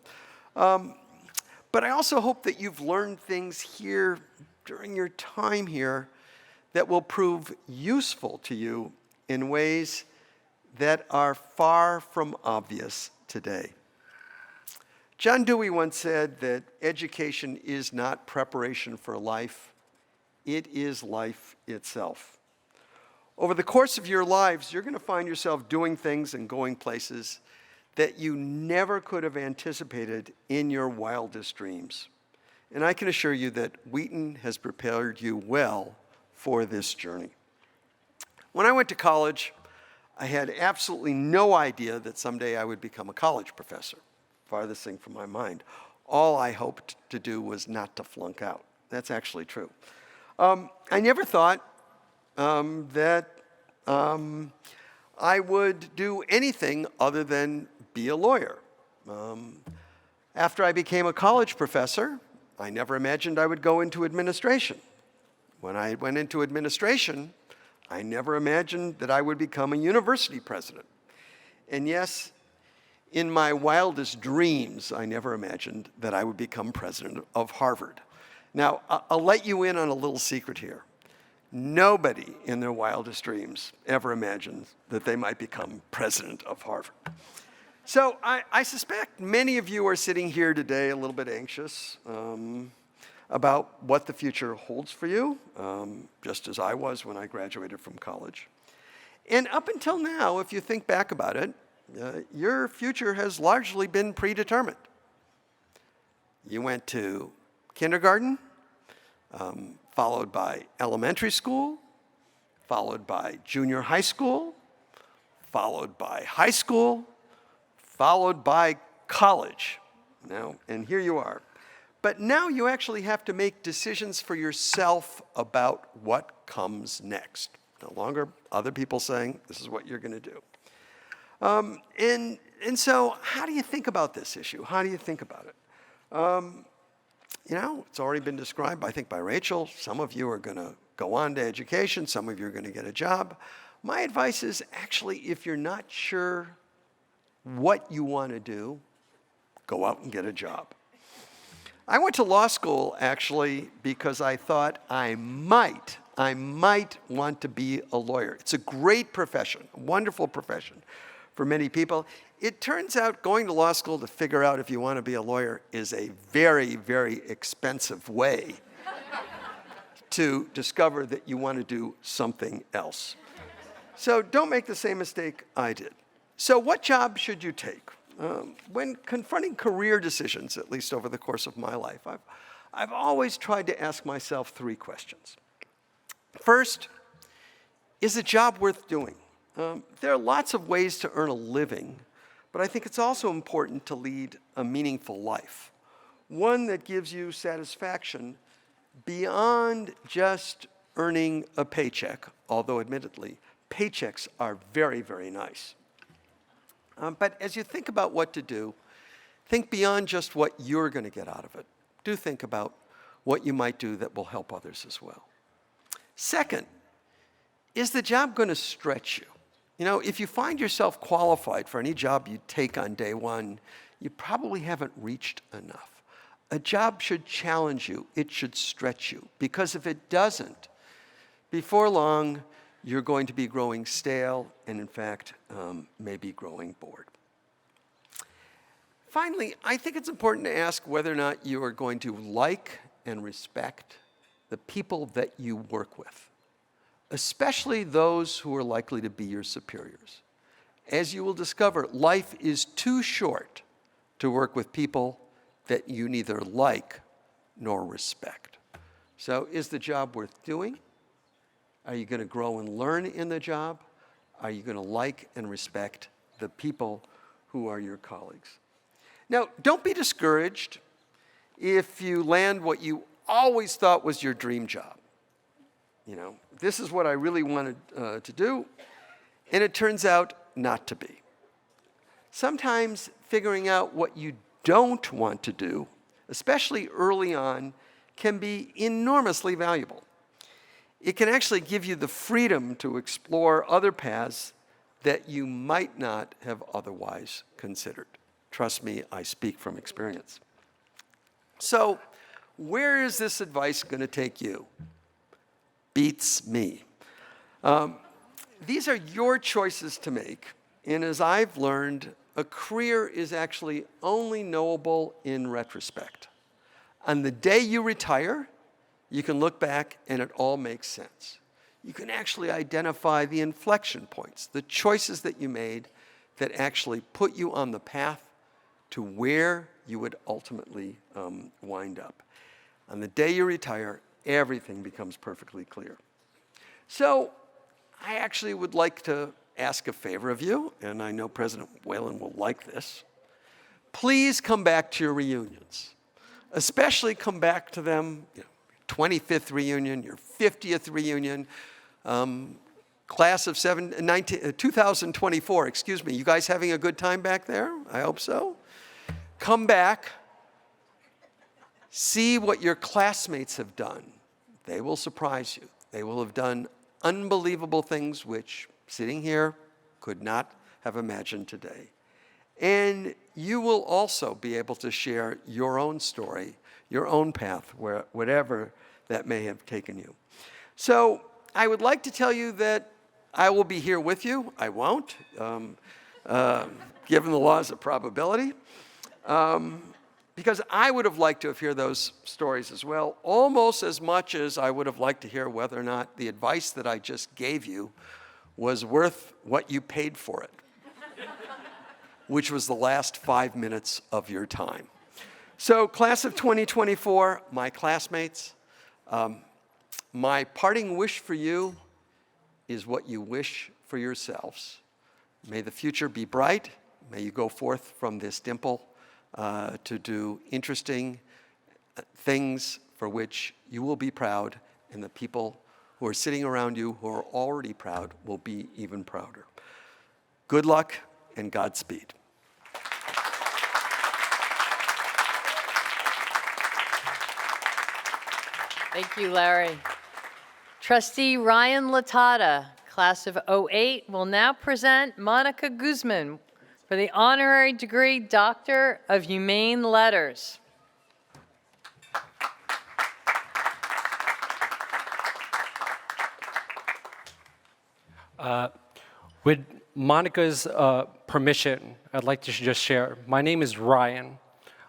But I also hope that you've learned things here during your time here that will prove useful to you in ways that are far from obvious today. John Dewey once said that education is not preparation for life, it is life itself. Over the course of your lives, you're going to find yourself doing things and going places that you never could have anticipated in your wildest dreams. And I can assure you that Wheaton has prepared you well for this journey. When I went to college, I had absolutely no idea that someday I would become a college professor. Farthest thing from my mind. All I hoped to do was not to flunk out. That's actually true. I never thought that I would do anything other than be a lawyer. After I became a college professor, I never imagined I would go into administration. When I went into administration, I never imagined that I would become a university president. And yes, in my wildest dreams, I never imagined that I would become president of Harvard. Now, I'll let you in on a little secret here. Nobody in their wildest dreams ever imagined that they might become president of Harvard. So I suspect many of you are sitting here today a little bit anxious about what the future holds for you, just as I was when I graduated from college. And up until now, if you think back about it, your future has largely been predetermined. You went to kindergarten, followed by elementary school, followed by junior high school, followed by high school, followed by college. Now, and here you are. But now you actually have to make decisions for yourself about what comes next. No longer other people saying, this is what you're going to do. And so how do you think about this issue? How do you think about it? It's already been described, I think, by Rachel. Some of you are going to go on to education. Some of you are going to get a job. My advice is actually, if you're not sure what you want to do, go out and get a job. I went to law school, actually, because I thought I might want to be a lawyer. It's a great profession, a wonderful profession for many people. It turns out going to law school to figure out if you want to be a lawyer is a very, very expensive way to discover that you want to do something else. So don't make the same mistake I did. So what job should you take? When confronting career decisions, at least over the course of my life, I've always tried to ask myself 3 questions. First, is the job worth doing? There are lots of ways to earn a living, but I think it's also important to lead a meaningful life, one that gives you satisfaction beyond just earning a paycheck, although admittedly, paychecks are very, very nice. But as you think about what to do, think beyond just what you're going to get out of it. Do think about what you might do that will help others as well. Second, is the job going to stretch you? If you find yourself qualified for any job you take on day one, you probably haven't reached enough. A job should challenge you. It should stretch you. Because if it doesn't, before long, you're going to be growing stale and, in fact, maybe growing bored. finally, I think it's important to ask whether or not you are going to like and respect the people that you work with, especially those who are likely to be your superiors. As you will discover, life is too short to work with people that you neither like nor respect. So is the job worth doing? Are you going to grow and learn in the job? Are you going to like and respect the people who are your colleagues? Now, don't be discouraged if you land what you always thought was your dream job. You know, this is what I really wanted to do, and it turns out not to be. Sometimes figuring out what you don't want to do, especially early on, can be enormously valuable. It can actually give you the freedom to explore other paths that you might not have otherwise considered. Trust me, I speak from experience. So, where is this advice going to take you? Beats me. These are your choices to make, and as I've learned, a career is actually only knowable in retrospect. On the day you retire, you can look back and it all makes sense. You can actually identify the inflection points, the choices that you made that actually put you on the path to where you would ultimately wind up. On the day you retire, everything becomes perfectly clear. So I actually would like to ask a favor of you, and I know President Whelan will like this. Please come back to your reunions. Especially come back to them, 25th reunion, your 50th reunion, class of 2024, excuse me. You guys having a good time back there? I hope so. Come back, see what your classmates have done. They will surprise you. They will have done unbelievable things which, sitting here, could not have imagined today. And you will also be able to share your own story, your own path, whatever that may have taken you. So I would like to tell you that I will be here with you. I won't, given the laws of probability, because I would have liked to have heard those stories as well, almost as much as I would have liked to hear whether or not the advice that I just gave you was worth what you paid for it, which was the last 5 minutes of your time. So, class of 2024, my classmates, my parting wish for you is what you wish for yourselves. May the future be bright. May you go forth from this dimple to do interesting things for which you will be proud, and the people who are sitting around you who are already proud will be even prouder. Good luck and Godspeed. Thank you, Larry. Trustee Ryan Latata, class of '08, will now present Monica Guzman for the honorary degree Doctor of Humane Letters. With Monica's permission, I'd like to just share. My name is Ryan.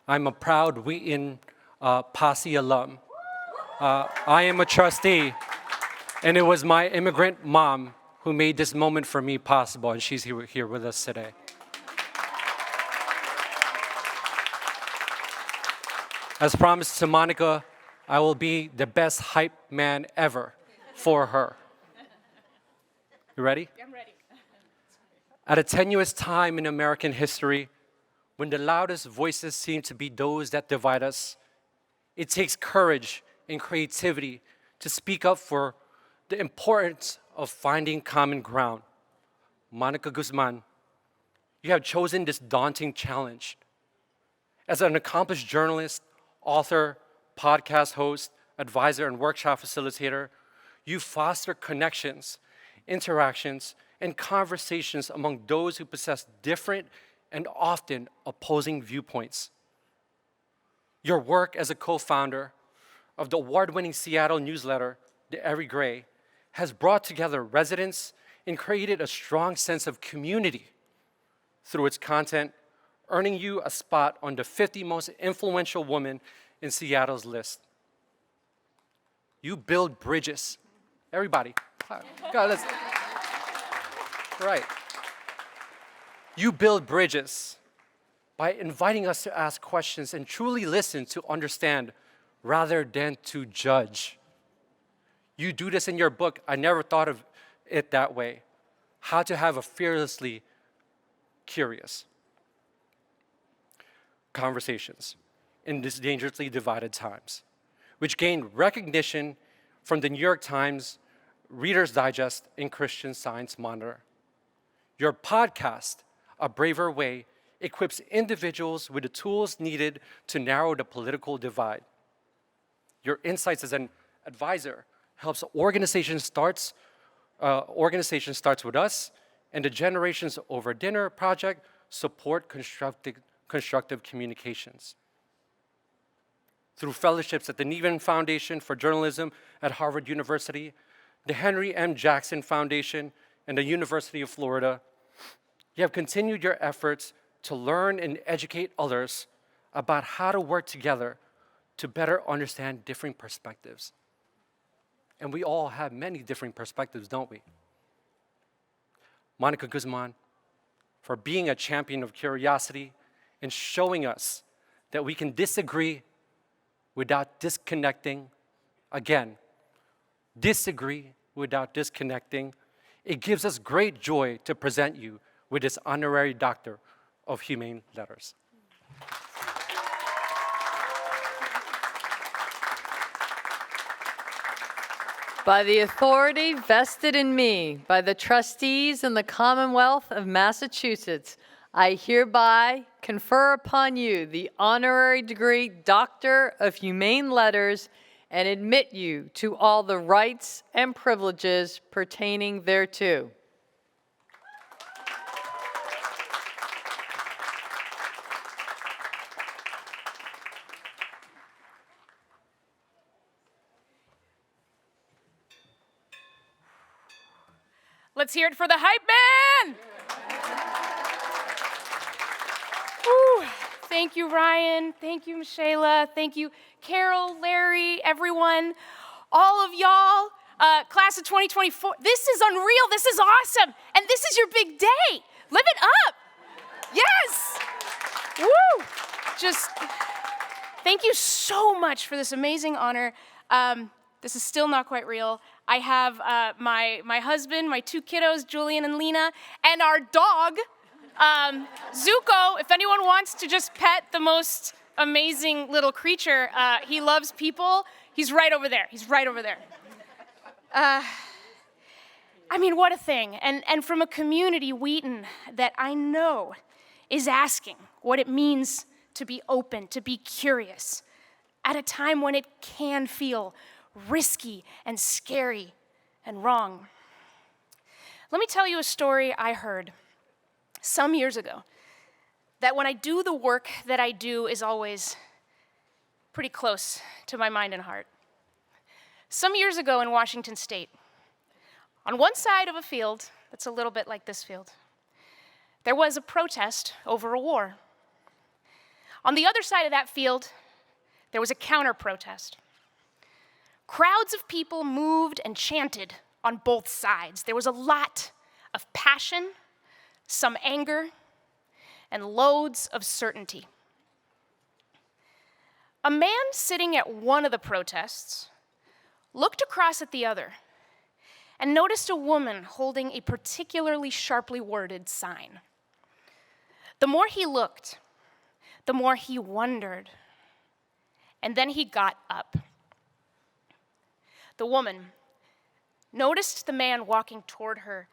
I'm a proud Wheaton Posse alum. I am a trustee, and it was my immigrant mom who made this moment for me possible, and she's here with us today. As promised to Monica, I will be the best hype man ever for her. You ready? I'm ready. At a tenuous time in American history, when the loudest voices seem to be those that divide us, it takes courage and creativity to speak up for the importance of finding common ground. Monica Guzman, you have chosen this daunting challenge. As an accomplished journalist, author, podcast host, advisor, and workshop facilitator, you foster connections, interactions, and conversations among those who possess different and often opposing viewpoints. Your work as a co-founder of the award-winning Seattle newsletter, The Every Gray, has brought together residents and created a strong sense of community through its content, earning you a spot on the 50 most influential women in Seattle's list. You build bridges. Everybody. God, let's. Right. You build bridges by inviting us to ask questions and truly listen to understand rather than to judge. You do this in your book. I never thought of it that way. How to have a fearlessly curious conversations in these dangerously divided times, which gained recognition from the New York Times, Reader's Digest, and Christian Science Monitor. Your podcast, A Braver Way, equips individuals with the tools needed to narrow the political divide. Your insights as an advisor helps organization starts with us, and the Generations Over Dinner project support constructive communications. Through fellowships at the Neven Foundation for Journalism at Harvard University, the Henry M. Jackson Foundation, and the University of Florida, you have continued your efforts to learn and educate others about how to work together to better understand different perspectives. And we all have many different perspectives, don't we? Monica Guzman, for being a champion of curiosity and showing us that we can disagree without disconnecting. Again, disagree without disconnecting. It gives us great joy to present you with this honorary Doctor of Humane Letters. By the authority vested in me by the trustees in the Commonwealth of Massachusetts, I hereby confer upon you the honorary degree Doctor of Humane Letters and admit you to all the rights and privileges pertaining thereto. Let's hear it for the hype man! Woo. Thank you, Ryan. Thank you, Michaela. Thank you, Carol, Larry, everyone, all of y'all, class of 2024. This is unreal. This is awesome. And this is your big day. Live it up. Yes. Woo. Just thank you so much for this amazing honor. This is still not quite real. I have my husband, my two kiddos, Julian and Lena, and our dog, Zuko. If anyone wants to just pet the most amazing little creature, he loves people. He's right over there. He's right over there. I mean, what a thing. And from a community, Wheaton, that I know is asking what it means to be open, to be curious, at a time when it can feel risky and scary and wrong. Let me tell you a story I heard some years ago that when I do the work that I do is always pretty close to my mind and heart. Some years ago in Washington State, on one side of a field that's a little bit like this field, there was a protest over a war. On the other side of that field, there was a counter-protest. Crowds of people moved and chanted on both sides. There was a lot of passion, some anger, and loads of certainty. A man sitting at one of the protests looked across at the other and noticed a woman holding a particularly sharply worded sign. The more he looked, the more he wondered, and then he got up. The woman noticed the man walking toward her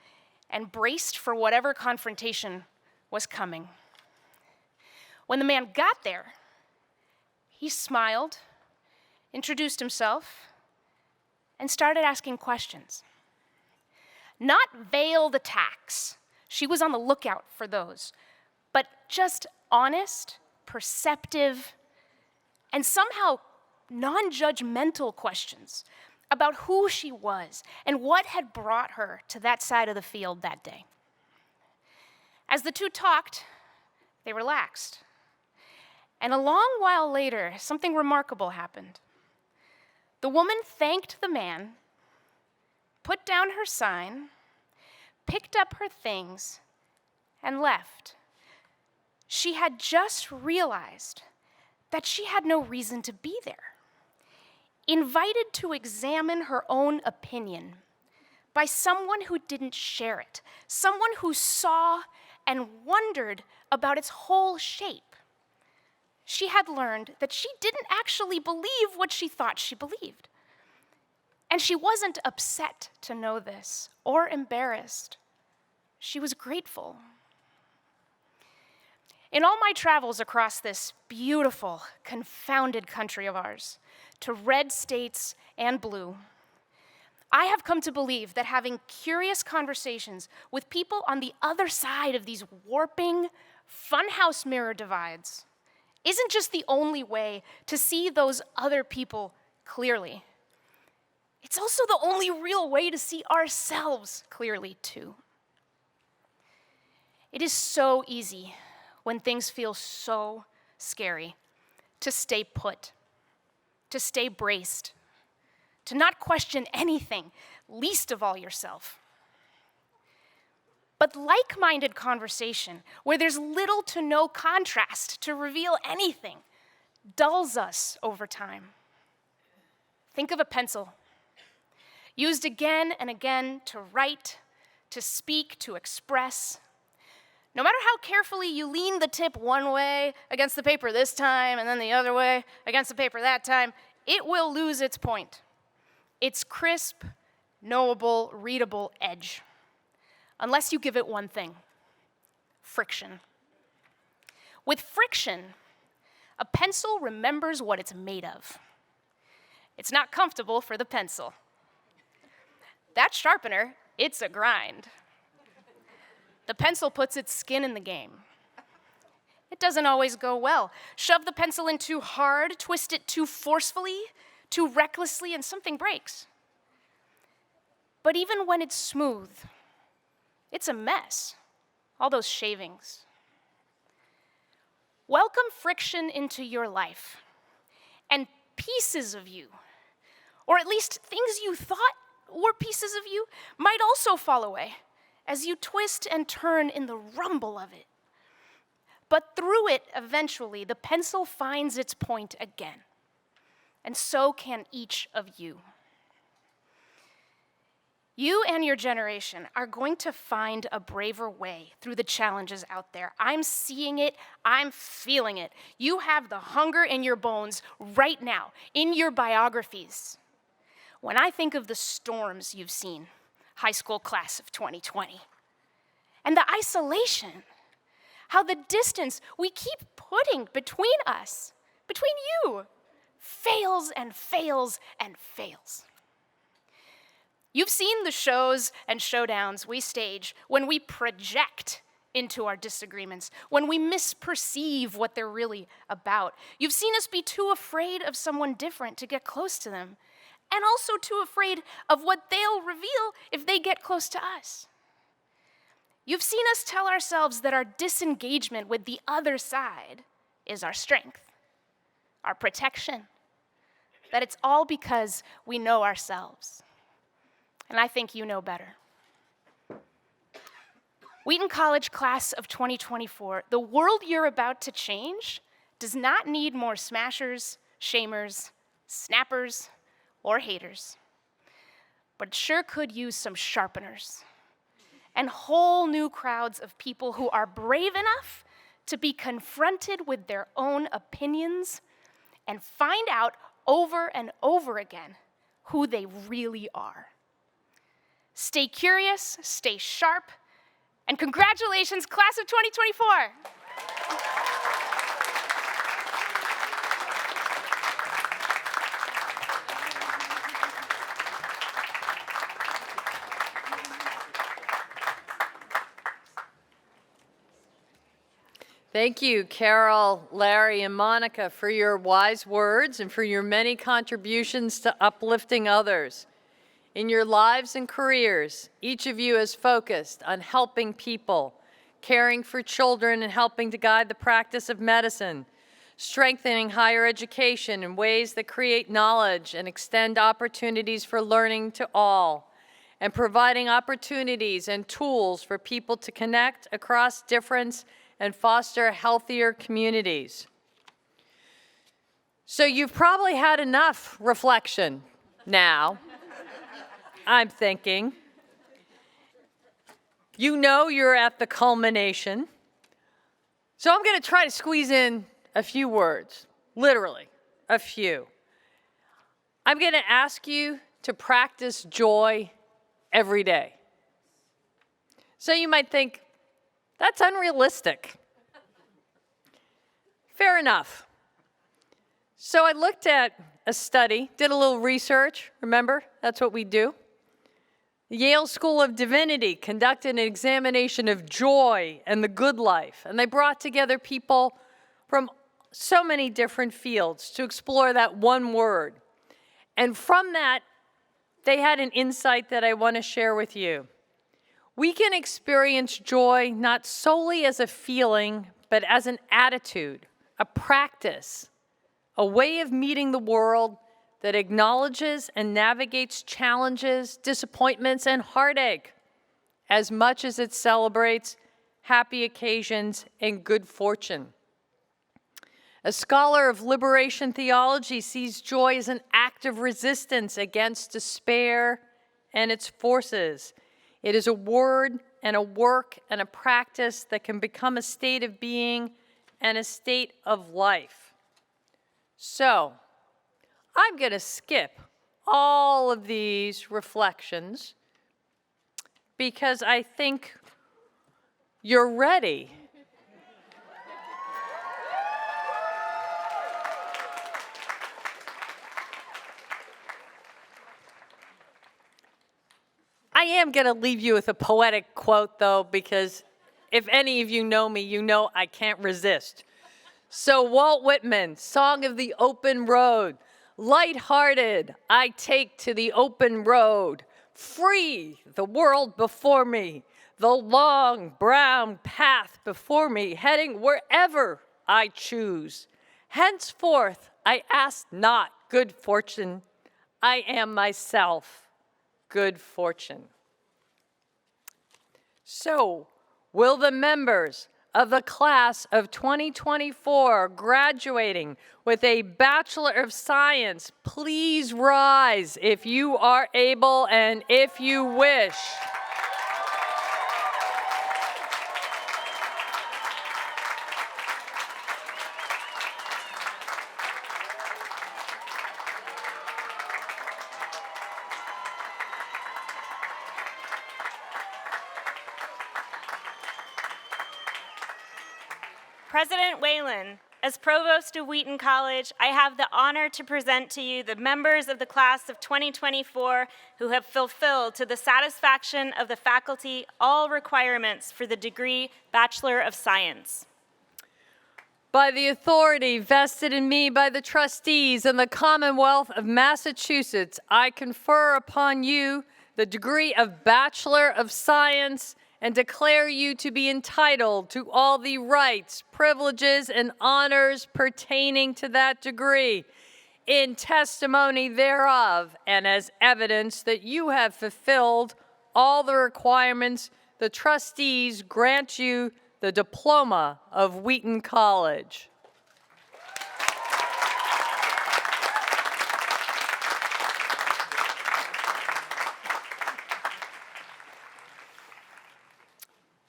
and braced for whatever confrontation was coming. When the man got there, he smiled, introduced himself, and started asking questions. Not veiled attacks. She was on the lookout for those, but just honest, perceptive, and somehow non-judgmental questions about who she was and what had brought her to that side of the field that day. As the two talked, They relaxed. And a long while later, something remarkable happened. The woman thanked the man, put down her sign, picked up her things, and left. She had just realized that she had no reason to be there. Invited to examine her own opinion by someone who didn't share it, someone who saw and wondered about its whole shape. She had learned that she didn't actually believe what she thought she believed. And she wasn't upset to know this or embarrassed. She was grateful. In all my travels across this beautiful, confounded country of ours, to red states and blue, I have come to believe that having curious conversations with people on the other side of these warping, funhouse mirror divides isn't just the only way to see those other people clearly. It's also the only real way to see ourselves clearly, too. It is so easy when things feel so scary to stay put, to stay braced, to not question anything, least of all yourself. But like-minded conversation, where there's little to no contrast to reveal anything, dulls us over time. Think of a pencil, used again and again to write, to speak, to express. No matter how carefully you lean the tip one way against the paper this time and then the other way against the paper that time, it will lose its point, its crisp, knowable, readable edge, unless you give it one thing: friction. With friction, a pencil remembers what it's made of. It's not comfortable for the pencil. That sharpener, it's a grind. The pencil puts its skin in the game. It doesn't always go well. Shove the pencil in too hard, twist it too forcefully, too recklessly, and something breaks. But even when it's smooth, it's a mess. All those shavings. Welcome friction into your life, and pieces of you, or at least things you thought were pieces of you, might also fall away as you twist and turn in the rumble of it. But through it, eventually, the pencil finds its point again. And so can each of you. You and your generation are going to find a braver way through the challenges out there. I'm seeing it, I'm feeling it. You have the hunger in your bones right now, in your biographies. When I think of the storms you've seen, high school class of 2020, and the isolation, how the distance we keep putting between us, between you, fails and fails and fails. You've seen the shows and showdowns we stage when we project into our disagreements, when we misperceive what they're really about. You've seen us be too afraid of someone different to get close to them, and also too afraid of what they'll reveal if they get close to us. You've seen us tell ourselves that our disengagement with the other side is our strength, our protection, that it's all because we know ourselves. And I think you know better. Wheaton College class of 2024, the world you're about to change does not need more smashers, shamers, snappers, or haters, but it sure could use some sharpeners and whole new crowds of people who are brave enough to be confronted with their own opinions and find out over and over again who they really are. Stay curious, stay sharp, and congratulations, class of 2024. Thank you, Carol, Larry, and Monica, for your wise words and for your many contributions to uplifting others. In your lives and careers, each of you is focused on helping people, caring for children and helping to guide the practice of medicine, strengthening higher education in ways that create knowledge and extend opportunities for learning to all, and providing opportunities and tools for people to connect across difference and foster healthier communities. So you've probably had enough reflection now, I'm thinking. You know you're at the culmination. So I'm going to try to squeeze in a few words, literally a few. I'm going to ask you to practice joy every day. So you might think, that's unrealistic. Fair enough. So I looked at a study, did a little research. Remember, that's what we do. The Yale School of Divinity conducted an examination of joy and the good life, and they brought together people from so many different fields to explore that one word. And from that, they had an insight that I want to share with you. We can experience joy not solely as a feeling, but as an attitude, a practice, a way of meeting the world that acknowledges and navigates challenges, disappointments, and heartache, as much as it celebrates happy occasions and good fortune. A scholar of liberation theology sees joy as an act of resistance against despair and its forces. It is a word and a work and a practice that can become a state of being and a state of life. So, I'm going to skip all of these reflections because I think you're ready. I am going to leave you with a poetic quote, though, because if any of you know me, you know I can't resist. So Walt Whitman, Song of the Open Road. Light-hearted, I take to the open road, free the world before me, the long brown path before me, heading wherever I choose. Henceforth, I ask not good fortune, I am myself good fortune. So, will the members of the class of 2024 graduating with a Bachelor of Science please rise if you are able and if you wish? President Whelan, as Provost of Wheaton College, I have the honor to present to you the members of the class of 2024 who have fulfilled to the satisfaction of the faculty all requirements for the degree Bachelor of Science. By the authority vested in me by the trustees and the Commonwealth of Massachusetts, I confer upon you the degree of Bachelor of Science and declare you to be entitled to all the rights, privileges, and honors pertaining to that degree, in testimony thereof, and as evidence that you have fulfilled all the requirements, the trustees grant you the diploma of Wheaton College.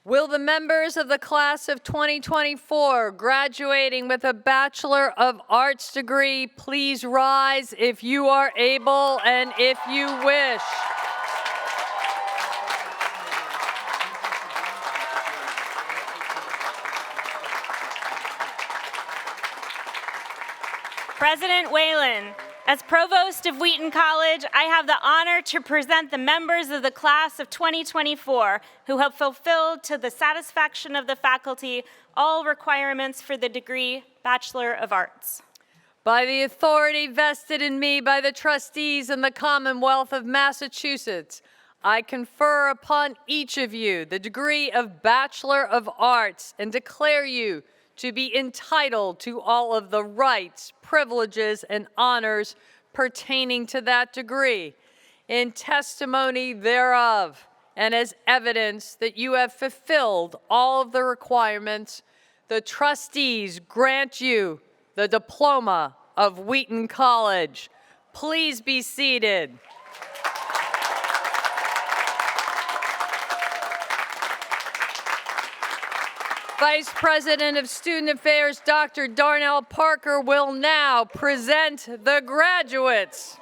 Will the members of the class of 2024 graduating with a Bachelor of Arts degree please rise if you are able and if you wish? President Whelan, as Provost of Wheaton College, I have the honor to present the members of the class of 2024 who have fulfilled to the satisfaction of the faculty all requirements for the degree Bachelor of Arts. By the authority vested in me by the trustees and the Commonwealth of Massachusetts, I confer upon each of you the degree of Bachelor of Arts and declare you to be entitled to all of the rights, privileges, and honors pertaining to that degree. In testimony thereof, and as evidence that you have fulfilled all of the requirements, the trustees grant you the diploma of Wheaton College. Please be seated. Vice President of Student Affairs, Dr. Darnell Parker, will now present the graduates.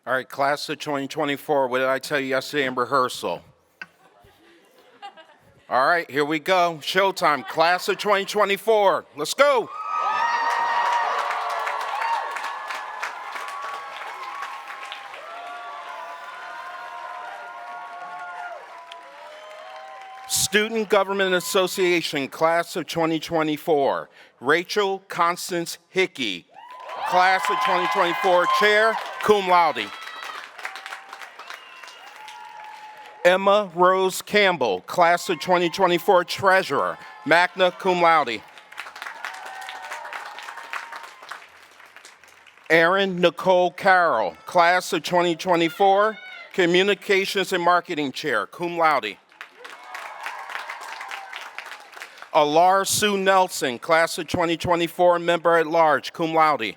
All right, class of 2024, what did I tell you yesterday in rehearsal? All right, here we go. Showtime, class of 2024. Let's go. Student Government Association, class of 2024. Rachel Constance Hickey, class of 2024, chair, cum laude. Emma Rose Campbell, class of 2024, treasurer, magna cum laude. Erin Nicole Carroll, class of 2024, communications and marketing chair, cum laude. Alar Sue Nelson, class of 2024, member at large, cum laude.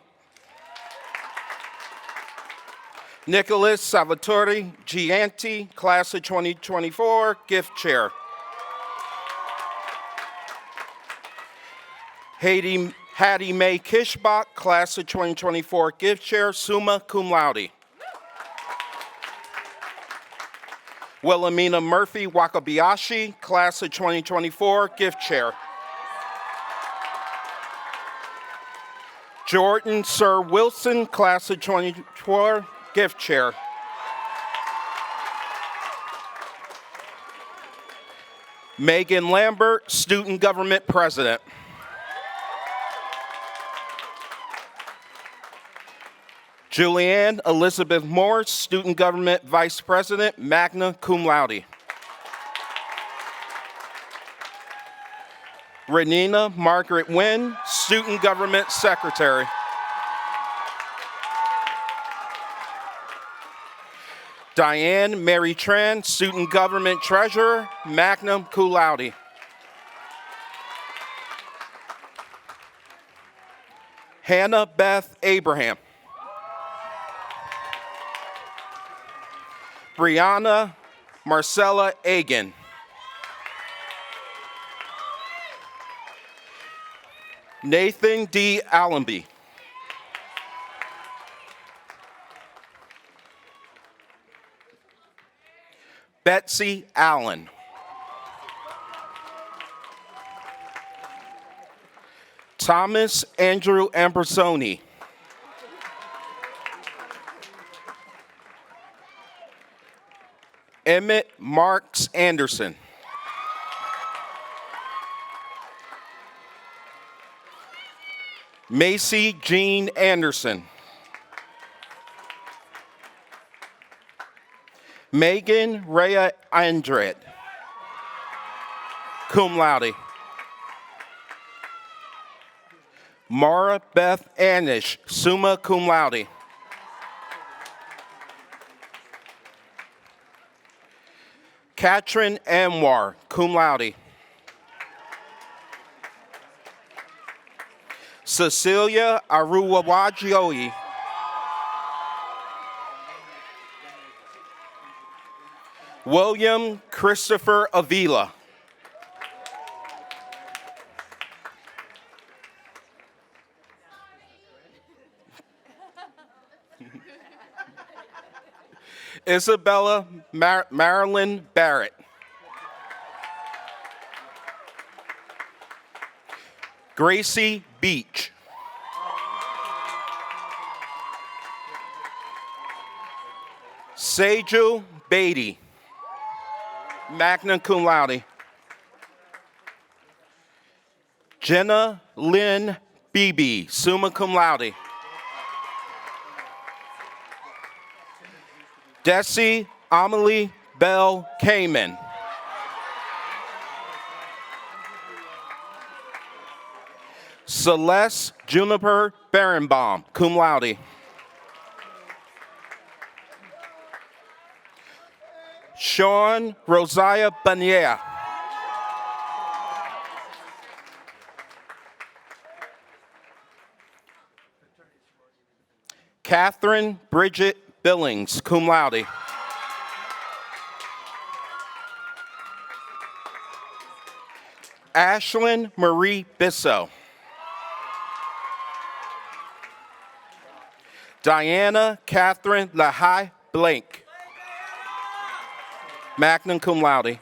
Nicholas Salvatore Gianti, class of 2024, gift chair. Hattie Mae Kishbach, class of 2024, gift chair, summa cum laude. Wilhelmina Murphy Wakabayashi, class of 2024, gift chair. Jordan Sir Wilson, class of 2024, gift chair. Megan Lambert, student government president. Julianne Elizabeth Morse, student government vice president, magna cum laude. Renina Margaret Wynn, student government secretary. Diane Mary Tran, student government treasurer, magna cum laude. Hannah Beth Abraham. Brianna Marcella Agan. Nathan D. Allenby. Betsy Allen. Thomas Andrew Ambrosoni. Emmett Marks Anderson. Macy Jean Anderson. Megan Rhea Andret, cum laude. Mara Beth Anish, summa cum laude. Katrin Anwar, cum laude. Cecilia Aruwajioyi. William Christopher Avila. Isabella Marilyn Barrett. Gracie Beach. Seju Beatty, magna cum laude. Jenna Lynn Beebe, summa cum laude. Desi Amelie Bell Kamen. Celeste Juniper Berenbaum, cum laude. Sean Rosiah Banier. Catherine Bridget Billings, cum laude. Ashlyn Marie Bissell. Diana Catherine Lahai Blank, magna cum laude.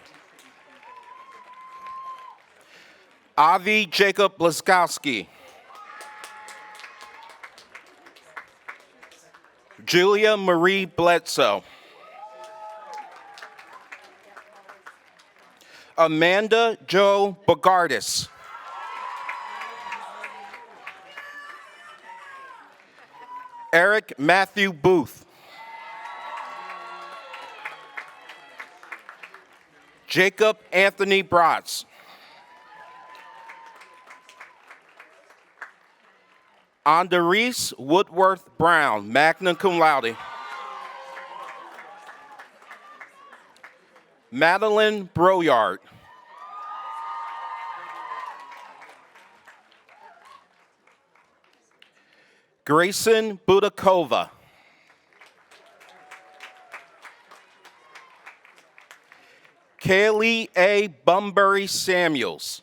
Avi Jacob Blaskowski. Julia Marie Bledsoe. Amanda Jo Bogardis. Eric Matthew Booth. Jacob Anthony Bratz. Andres Woodworth Brown, magna cum laude. Madeline Broyard. Grayson Budakova. Kaylee A. Bunbury Samuels.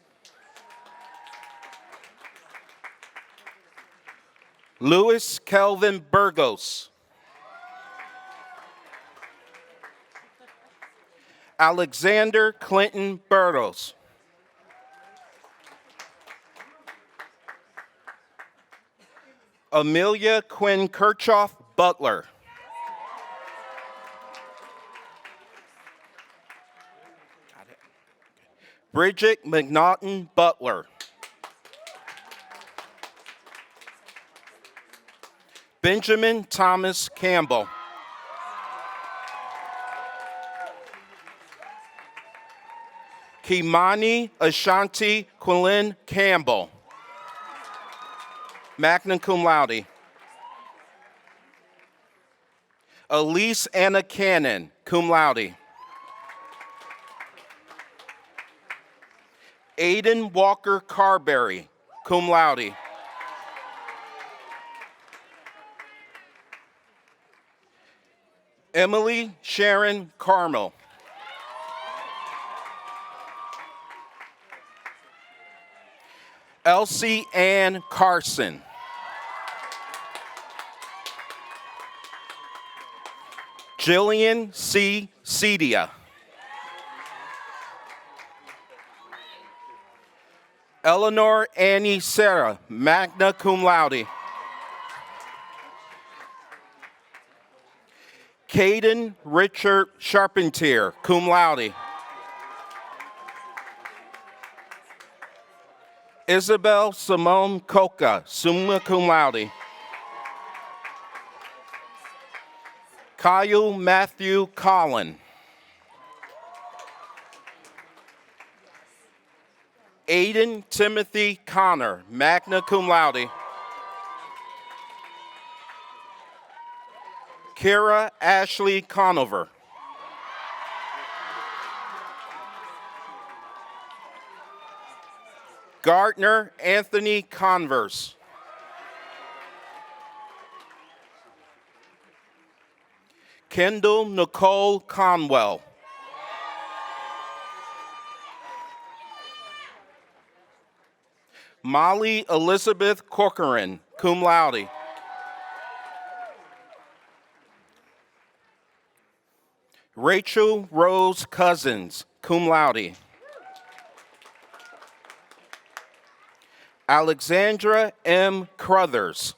Louis Kelvin Burgos. Alexander Clinton Burdos. Amelia Quinn Kirchhoff Butler. Bridget McNaughton Butler. Benjamin Thomas Campbell. Kimani Ashanti Quillen Campbell, magna cum laude. Elise Anna Cannon, cum laude. Aiden Walker Carberry, cum laude. Emily Sharon Carmel. Elsie Ann Carson. Jillian C. Cedia. Eleanor Annie Sarah, magna cum laude. Caden Richard Charpentier, cum laude. Isabel Simone Coca, summa cum laude. Caillou Matthew Collin. Aiden Timothy Connor, magna cum laude. Kira Ashley Conover. Gardner Anthony Converse. Kendall Nicole Conwell. Molly Elizabeth Corcoran, cum laude. Rachel Rose Cousins, cum laude. Alexandra M. Crothers.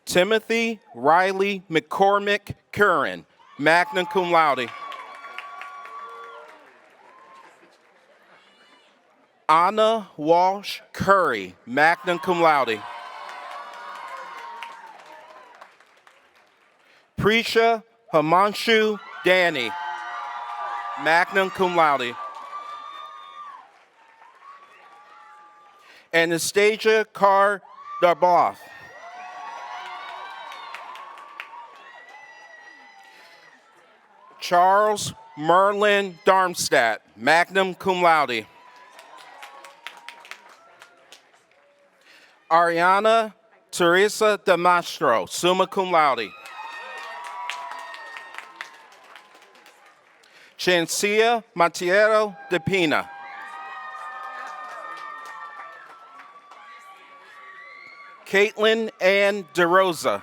Timothy Riley McCormick Curran, magna cum laude. Anna Walsh Curry, magna cum laude. Prisha Himanshu Danny, magna cum laude. Anastasia Carr Darboth. Charles Merlin Darmstadt, magna cum laude. Ariana Teresa Damastro, summa cum laude. Chancia Matiero de Pina. Caitlin Ann DeRosa.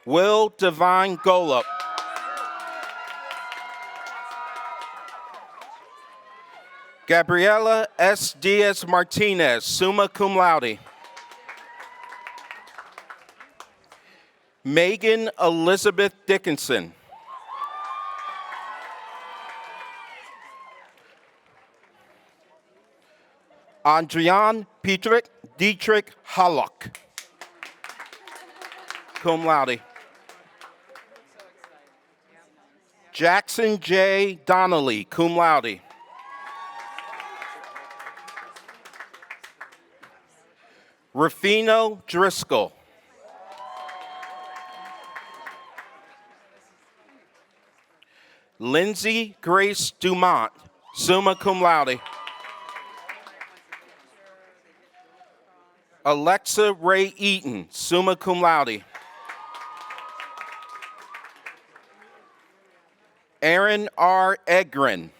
Will Divine Golub. Gabriela S. Diaz Martinez, summa cum laude. Megan Elizabeth Dickinson. Andrian Dietrich Hallock, cum laude. Jackson J. Donnelly, cum laude. Rufino Driscoll. Lindsay Grace Dumont, summa cum laude. Alexa Ray Eaton, summa cum laude. Aaron R. Egren.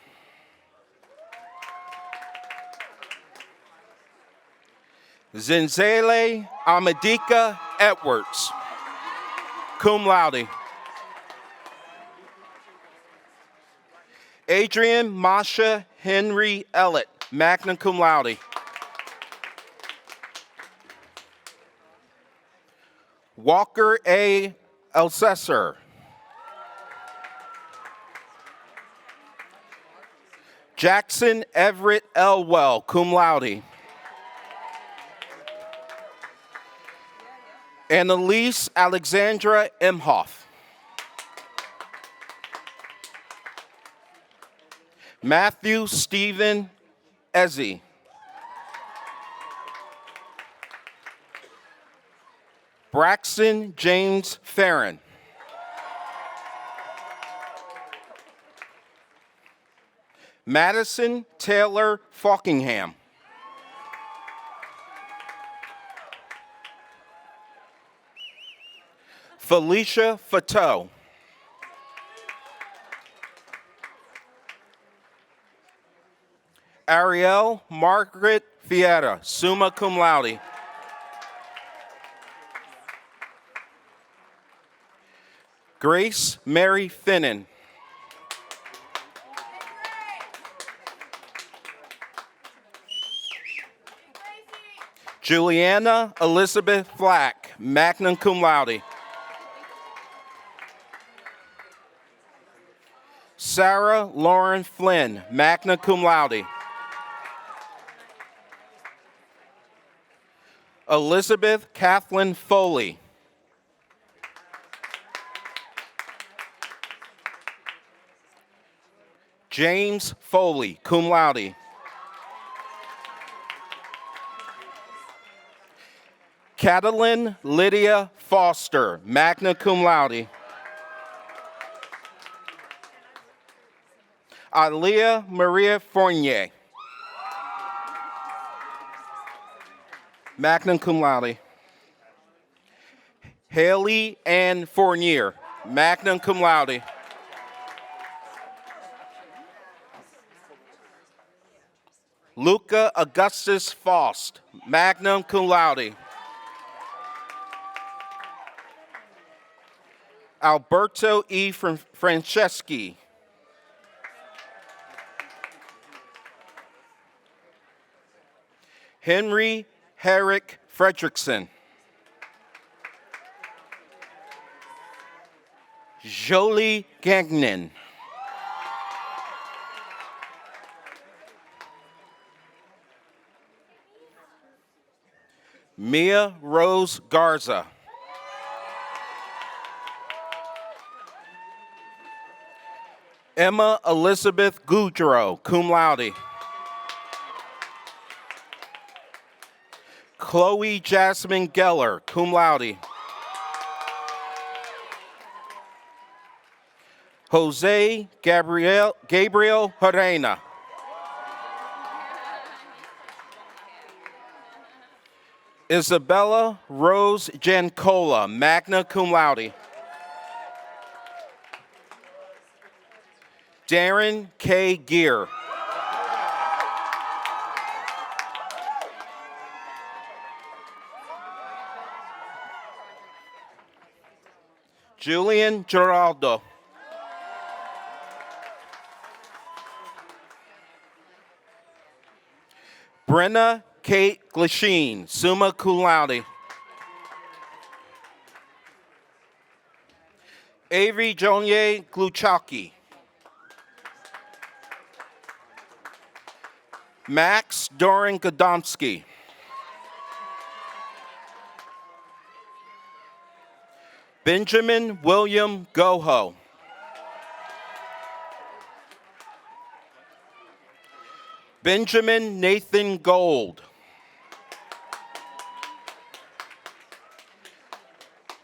Zinzele Amadika Edwards, cum laude. Adrian Masha Henry Ellett, magna cum laude. Walker A. Elsesser. Jackson Everett Elwell, cum laude. Annalise Alexandra Imhoff. Matthew Stephen Ezzy. Braxton James Farron. Madison Taylor Falkingham. Felicia Fateau. Ariel Margaret Fiera, summa cum laude. Grace Mary Finnan. Juliana Elizabeth Flack, magna cum laude. Sarah Lauren Flynn, magna cum laude. Elizabeth Kathleen Foley. James Foley, cum laude. Catalin Lydia Foster, magna cum laude. Aliyah Maria Fournier, magna cum laude. Haley Ann Fournier, magna cum laude. Luca Augustus Faust, magna cum laude. Alberto E. Franceschi. Henry Herrick Fredrickson. Jolie Gagnon. Mia Rose Garza. Emma Elizabeth Goudreau, cum laude. Chloe Jasmine Geller, cum laude. Jose Gabriel Herena. Isabella Rose Jancola, magna cum laude. Darren K. Gear. Julian Geraldo. Brenna Kate Glasheen, summa cum laude. Avery Jonier Gluchaki. Max Doran Godomsky. Benjamin William Goho. Benjamin Nathan Gold.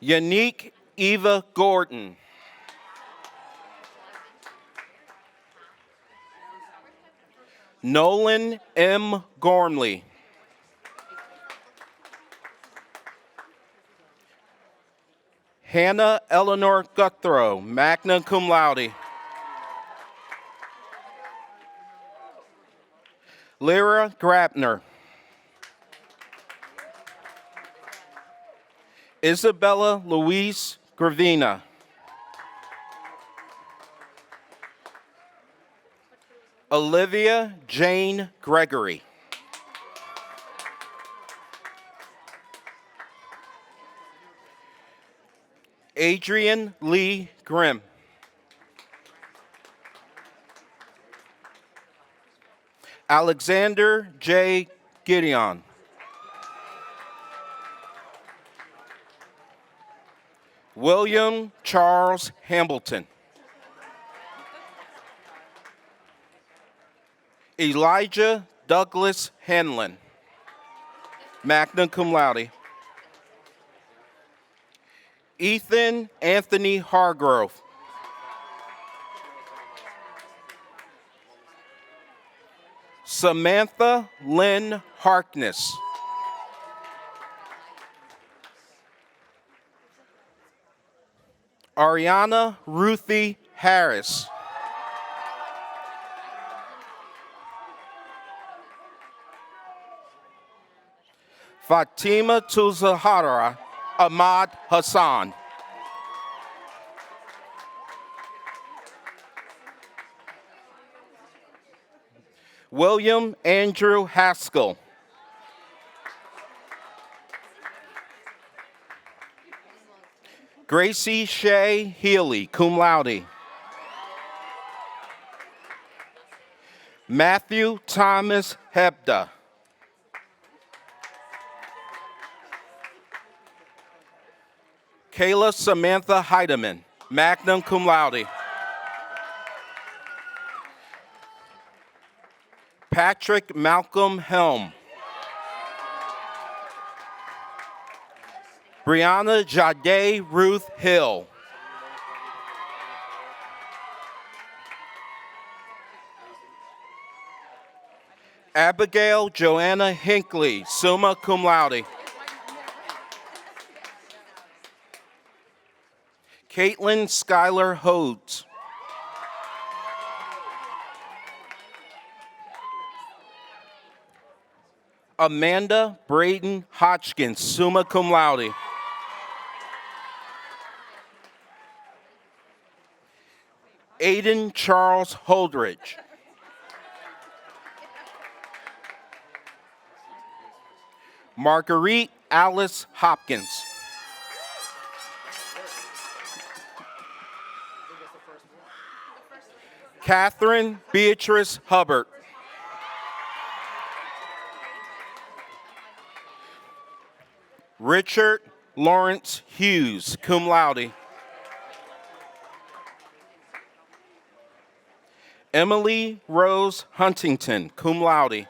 Unique Eva Gordon. Nolan M. Gormley. Hannah Eleanor Guthrow, magna cum laude. Lyra Grabner. Isabella Louise Gravina. Olivia Jane Gregory. Adrian Lee Grimm. Alexander J. Gideon. William Charles Hambleton. Elijah Douglas Hanlon, magna cum laude. Ethan Anthony Hargrove. Samantha Lynn Harkness. Ariana Ruthie Harris. Fatima Tuzahara Ahmad Hassan. William Andrew Haskell. Gracie Shea Healy, cum laude. Matthew Thomas Hebda. Kayla Samantha Heidemann, magna cum laude. Patrick Malcolm Helm. Brianna Jade Ruth Hill. Abigail Joanna Hinckley, summa cum laude. Caitlin Schuyler Hodes. Amanda Braden Hodgkins, summa cum laude. Aiden Charles Holdridge. Marguerite Alice Hopkins. Catherine Beatrice Hubbard. Richard Lawrence Hughes, cum laude. Emily Rose Huntington, cum laude.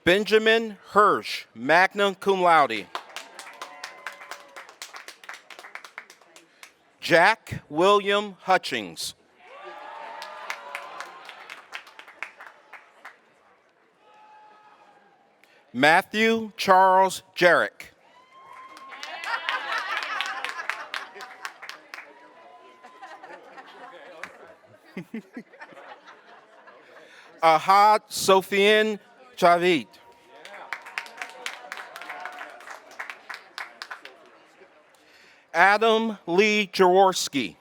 Benjamin Hirsch, magna cum laude. Jack William Hutchings. Matthew Charles Jarrick. Ahad Sofian Javid. Adam Lee Jaworski.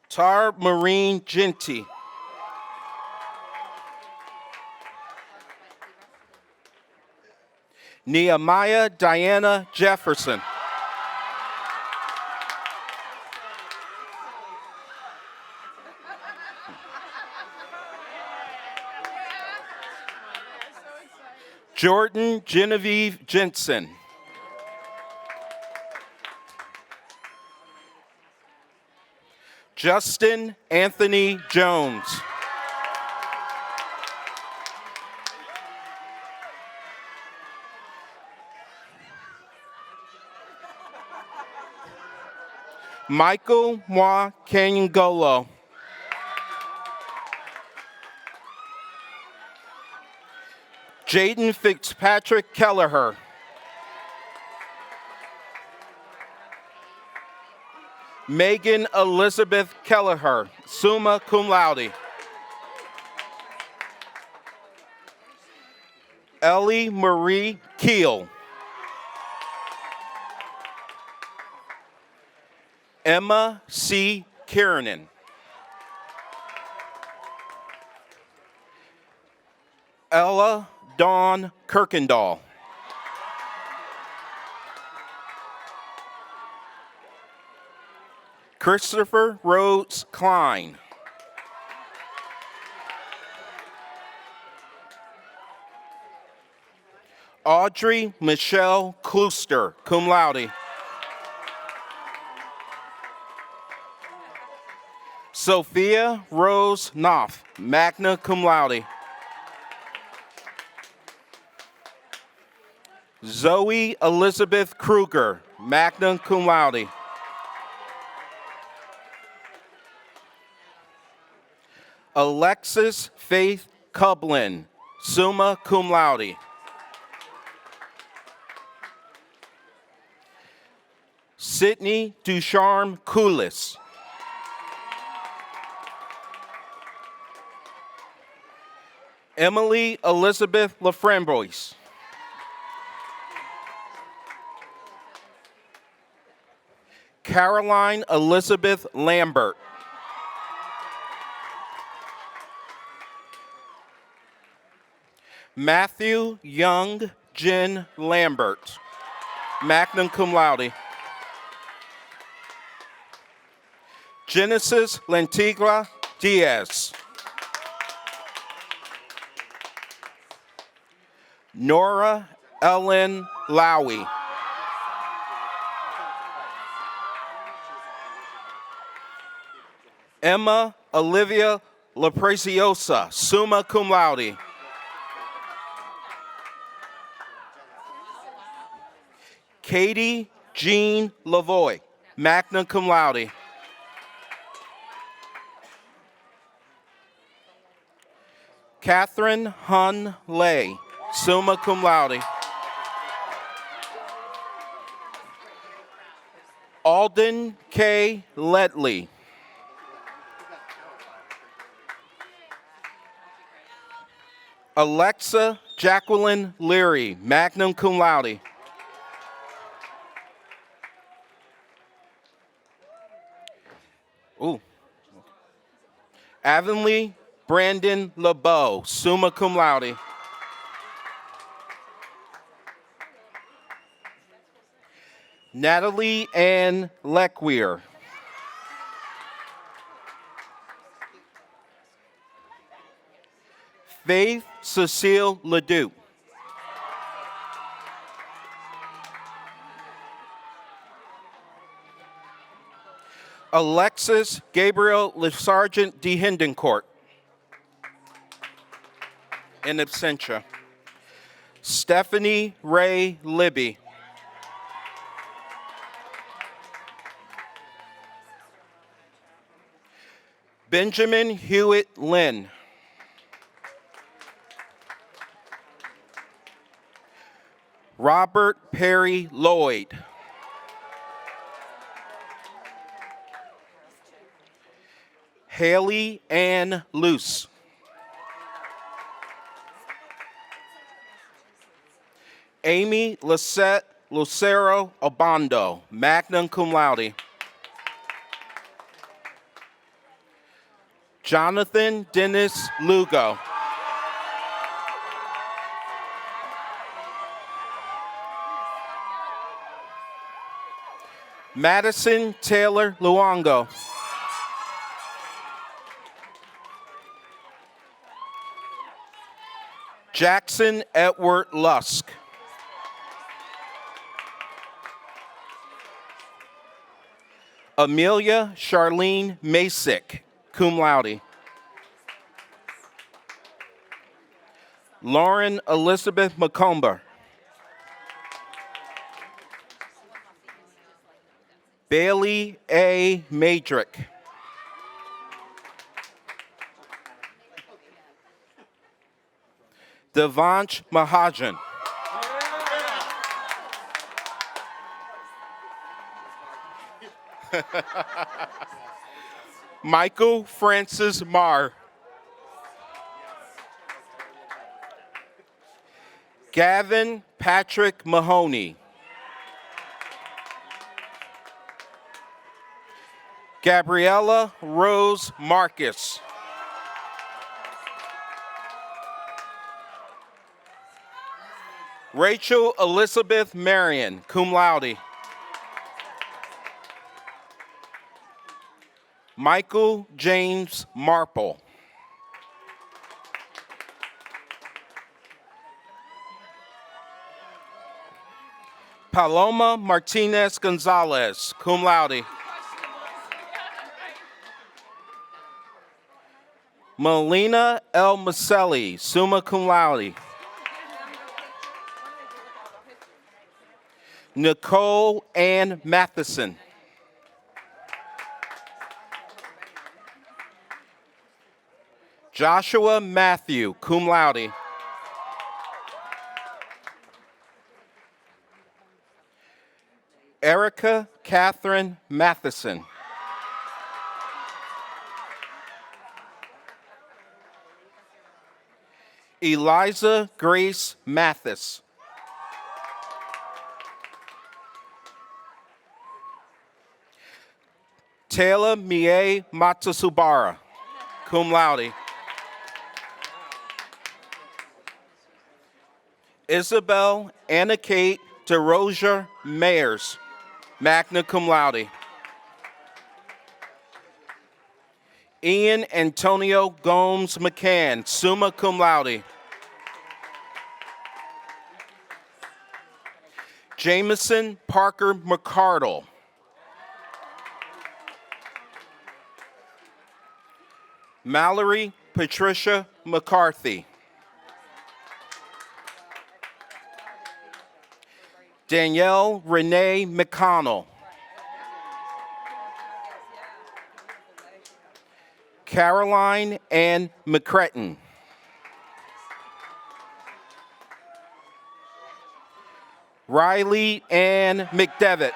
Tar Marine Genty. Nehemiah Diana Jefferson. Jordan Genevieve Jensen. Justin Anthony Jones. Michael Mwa Kanyangolo. Jaden Fitzpatrick Kelleher. Megan Elizabeth Kelleher, summa cum laude. Ellie Marie Keel. Emma C. Kiernan. Ella Dawn Kirkendall. Christopher Rhodes Klein. Audrey Michelle Klooster, cum laude. Sophia Rose Knopf, magna cum laude. Zoe Elizabeth Kruger, magna cum laude. Alexis Faith Cublin, summa cum laude. Sydney Ducharme Coulis. Emily Elizabeth Laframboise. Caroline Elizabeth Lambert. Matthew Young Jen Lambert, magna cum laude. Genesis Lantigua Diaz. Nora Ellen Lowy. Emma Olivia Lapreciosa, summa cum laude. Katie Jean Lavoie, magna cum laude. Catherine Hun Lay, summa cum laude. Alden K. Letley. Alexa Jacqueline Leary, magna cum laude. Ooh. Avonlea Brandon LeBeau, summa cum laude. Natalie Ann Leckweir. Faith Cecile Ledoux. Alexis Gabriel LeSargent de Hindencourt. In absentia. Stephanie Ray Libby. Benjamin Hewitt Lynn. Robert Perry Lloyd. Haley Ann Luce. Amy Lisette Lucero Obando, magna cum laude. Jonathan Dennis Lugo. Madison Taylor Luongo. Jackson Edward Lusk. Amelia Charlene Masick, cum laude. Lauren Elizabeth McComber. Bailey A. Madrick. Devanch Mahajan. Michael Francis Marr. Gavin Patrick Mahoney. Gabriella Rose Marcus. Rachel Elizabeth Marion, cum laude. Michael James Marple. Paloma Martinez Gonzalez, cum laude. Melina L. Maselli, summa cum laude. Nicole Ann Matheson. Joshua Matthew, cum laude. Erica Catherine Matheson. Eliza Grace Mathis. Taylor Mie Matsusubara, cum laude. Isabel Anna Kate DeRozier Mayers, magna cum laude. Ian Antonio Gomes McCann, summa cum laude. Jameson Parker McCardle. Mallory Patricia McCarthy. Danielle Renee McConnell. Caroline Ann McCretton. Riley Ann McDevitt.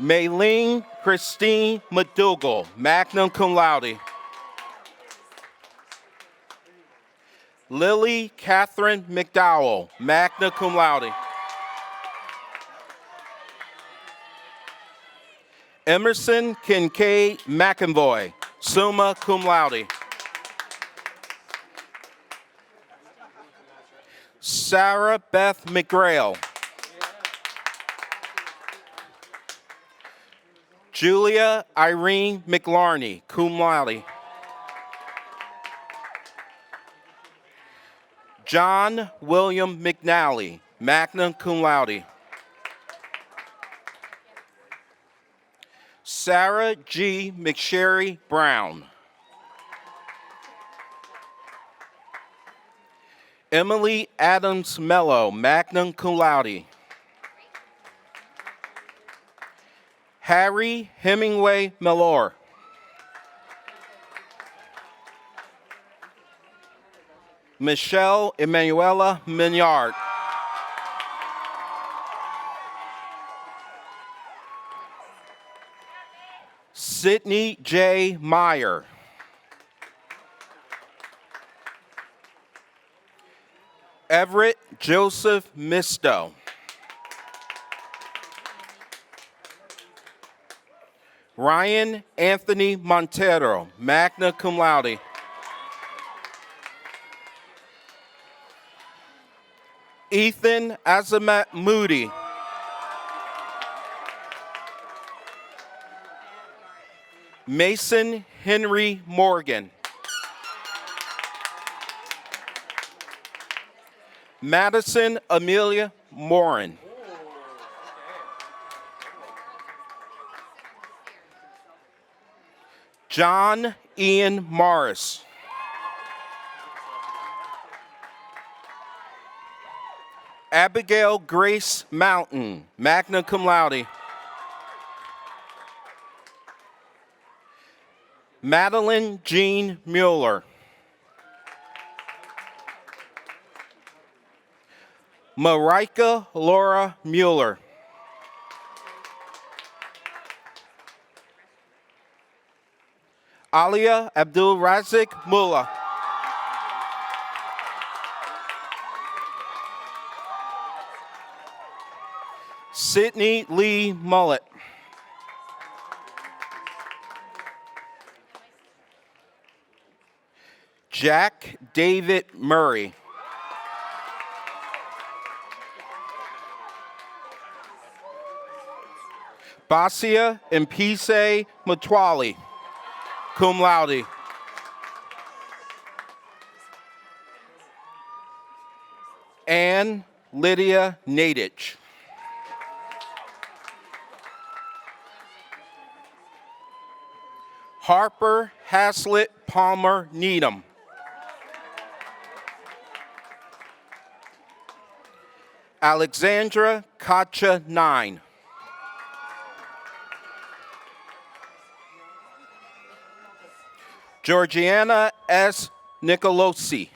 Maylene Christine McDougall, magna cum laude. Lily Catherine McDowell, magna cum laude. Emerson Kincaid McEnvoy, summa cum laude. Sarah Beth McGrail. Julia Irene McLarney, cum laude. John William McNally, magna cum laude. Sarah G. McSherry Brown. Emily Adams Mello, magna cum laude. Harry Hemingway Mellor. Michelle Emanuela Mignard. Sydney J. Meyer. Everett Joseph Misto. Ryan Anthony Montero, magna cum laude. Ethan Azamat Moody. Mason Henry Morgan. Madison Amelia Morin. John Ian Morris. Abigail Grace Mountain, magna cum laude. Madeline Jean Mueller. Marika Laura Mueller. Alia Abdul Razik Mullah. Sydney Lee Mullet. Jack David Murray. Basia Mpise Matwali, cum laude. Anne Lydia Nadich. Harper Haslett Palmer Needham. Alexandra Kacha Nine. Georgiana S. Nicolosi.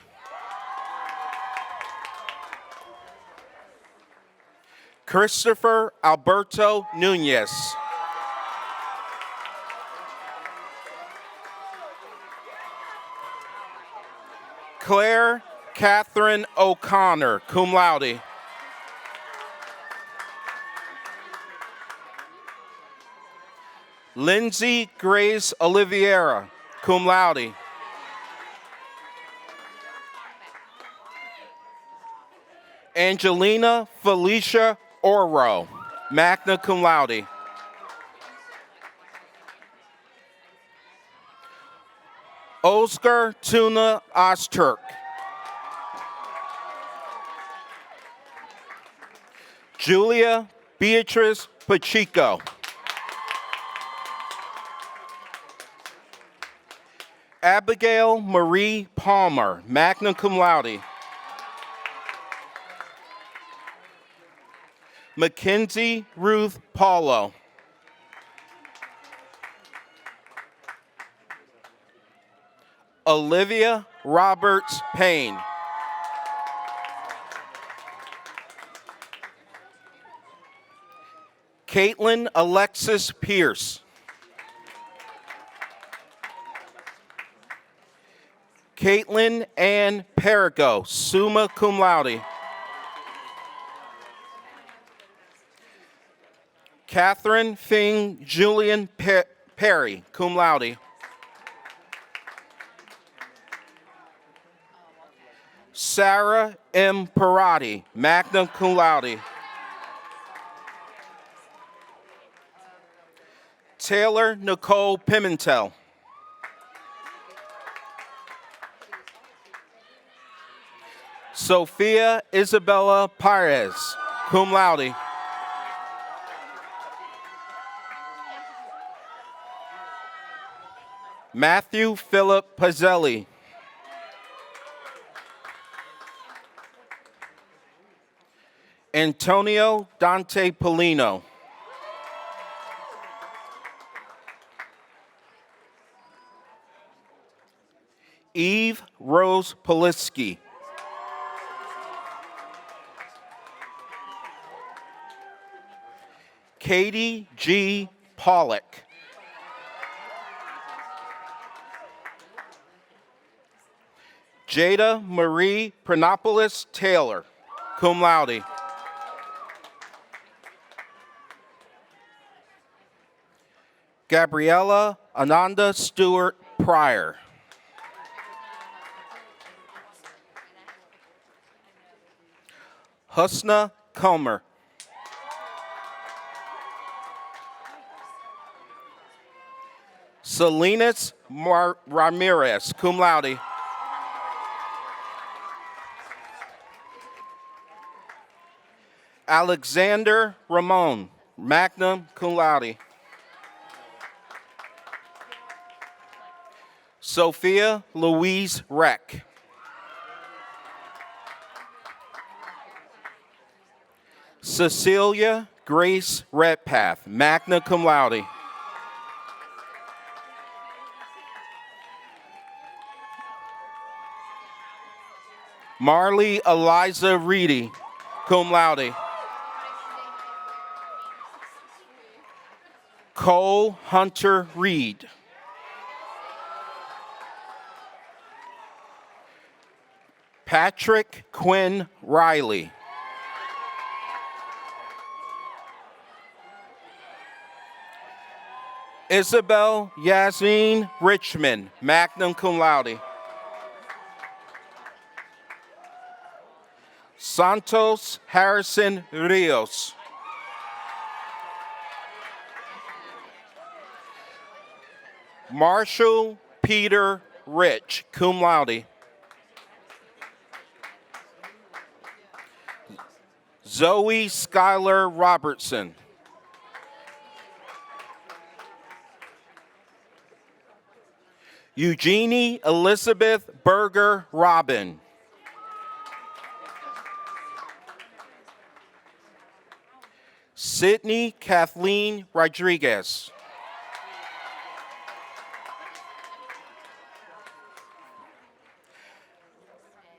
Christopher Alberto Nunez. Claire Catherine O'Connor, cum laude. Lindsay Grace Oliveira, cum laude. Angelina Felicia Oro, magna cum laude. Oscar Tuna Ozturk. Julia Beatrice Pacheco. Abigail Marie Palmer, magna cum laude. Mackenzie Ruth Paulo. Olivia Roberts Payne. Caitlin Alexis Pierce. Caitlin Ann Perigo, summa cum laude. Catherine Fing Julian Perry, cum laude. Sarah M. Parati, magna cum laude. Taylor Nicole Pimentel. Sophia Isabella Perez, cum laude. Matthew Philip Pazzelli. Antonio Dante Polino. Eve Rose Poliski. Katie G. Pollock. Jada Marie Pranopoulos Taylor, cum laude. Gabriella Ananda Stewart Pryor. Husna Comer. Salinas Ramirez, cum laude. Alexander Ramon, magna cum laude. Sophia Louise Reck. Cecilia Grace Redpath, magna cum laude. Marley Eliza Reedy, cum laude. Cole Hunter Reed. Patrick Quinn Riley. Isabel Yasmin Richmond, magna cum laude. Santos Harrison Rios. Marshall Peter Rich, cum laude. Zoe Skylar Robertson. Eugenie Elizabeth Berger Robin. Sydney Kathleen Rodriguez.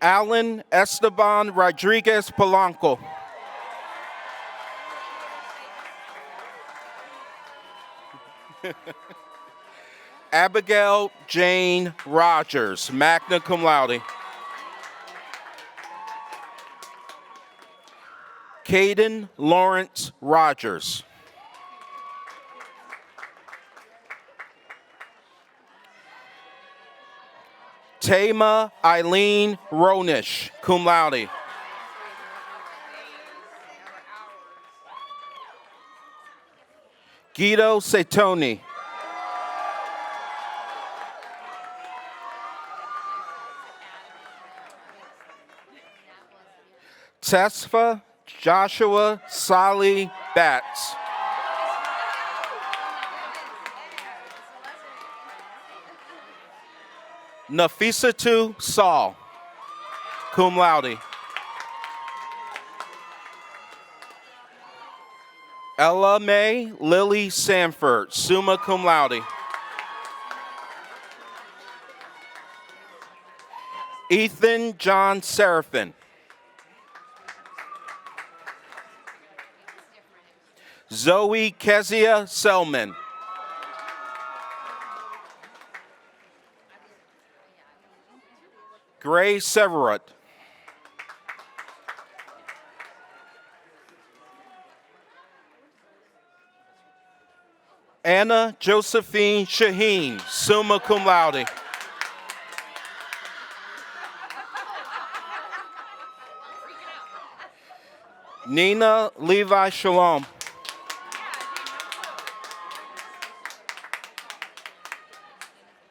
Alan Esteban Rodriguez Polanco. Abigail Jane Rogers, magna cum laude. Caden Lawrence Rogers. Tama Eileen Ronish, cum laude. Guido Setoni. Tesfa Joshua Sally Batts. Nafisatu Saul, cum laude. Ella Mae Lily Sanford, summa cum laude. Ethan John Seraphin. Zoe Kezia Selman. Gray Severett. Anna Josephine Shaheen, summa cum laude. Nina Levi Shalom.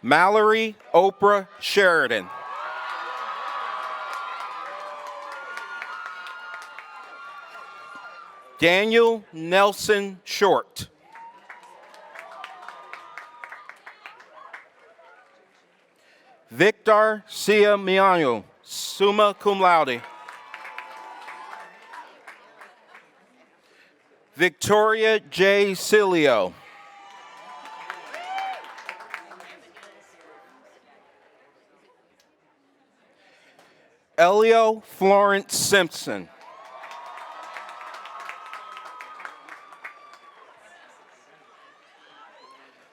Mallory Oprah Sheridan. Daniel Nelson Short. Victor Cia Miano, summa cum laude. Victoria J. Cilio. Elio Florence Simpson.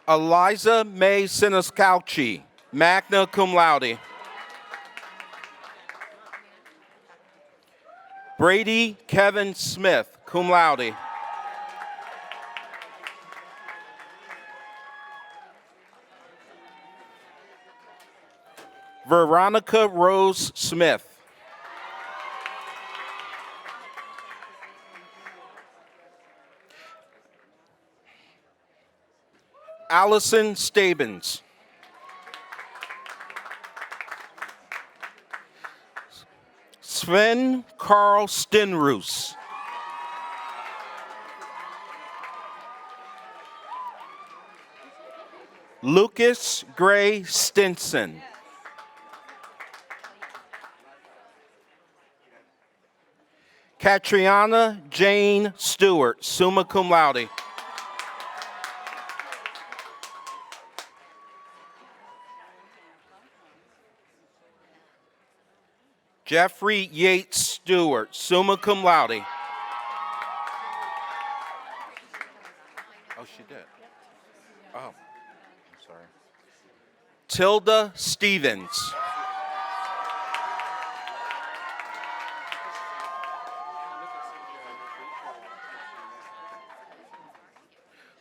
Eliza May Siniscalchi, magna cum laude. Brady Kevin Smith, cum laude. Veronica Rose Smith. Allison Stabens. Sven Carl Stenroos. Lucas Gray Stinson. Catriona Jane Stewart, summa cum laude. Jeffrey Yates Stewart, summa cum laude. Oh, she did. Oh, I'm sorry. Tilda Stevens.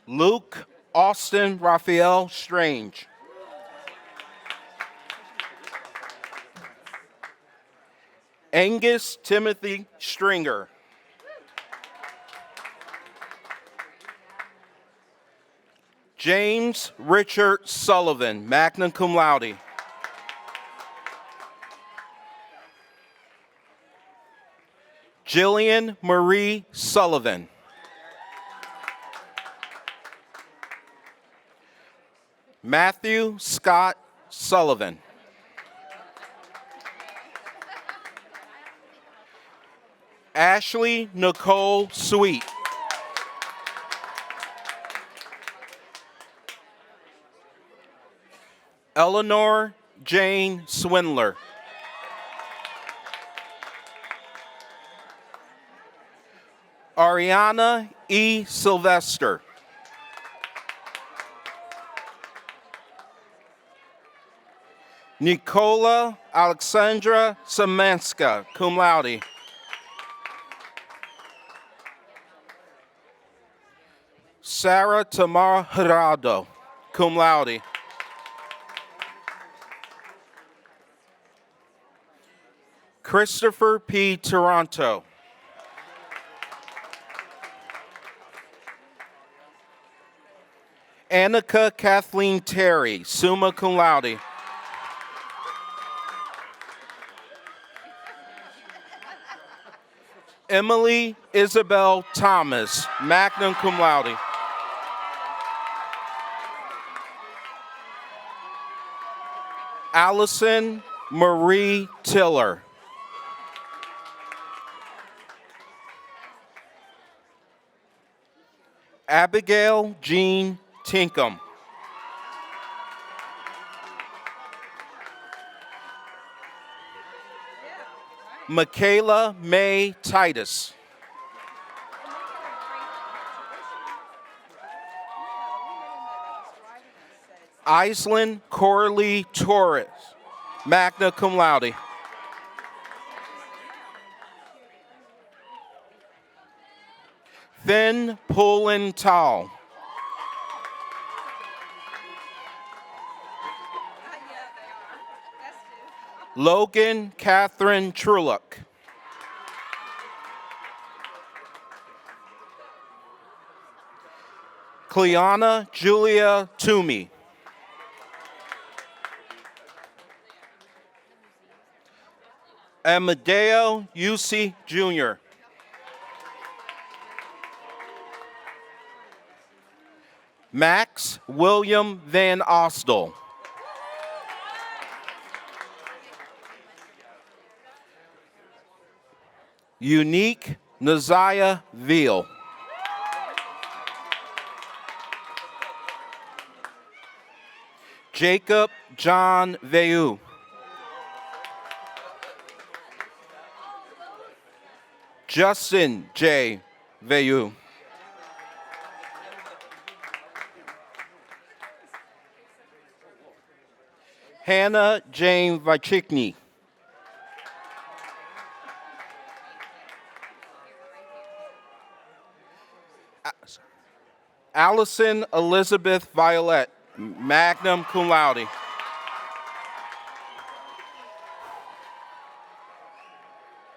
Luke Austin Raphael Strange. Angus Timothy Stringer. James Richard Sullivan, magna cum laude. Jillian Marie Sullivan. Matthew Scott Sullivan. Ashley Nicole Sweet. Eleanor Jane Swindler. Ariana E. Sylvester. Nicola Alexandra Semenska, cum laude. Sarah Tamara Gerardo, cum laude. Christopher P. Toronto. Annika Kathleen Terry, summa cum laude. Emily Isabel Thomas, magna cum laude. Allison Marie Tiller. Abigail Jean Tinkham. Michaela May Titus. Aislinn Corley Torres, magna cum laude. Finn Pullen Tal. Logan Catherine Trullock. Cleana Julia Toomey. Amadeo Yusi Jr. Max William Van Ostel. Unique Naziah Veal. Jacob John Veu. Justin J. Veu. Hannah Jane Vachichny. Allison Elizabeth Violet, magna cum laude.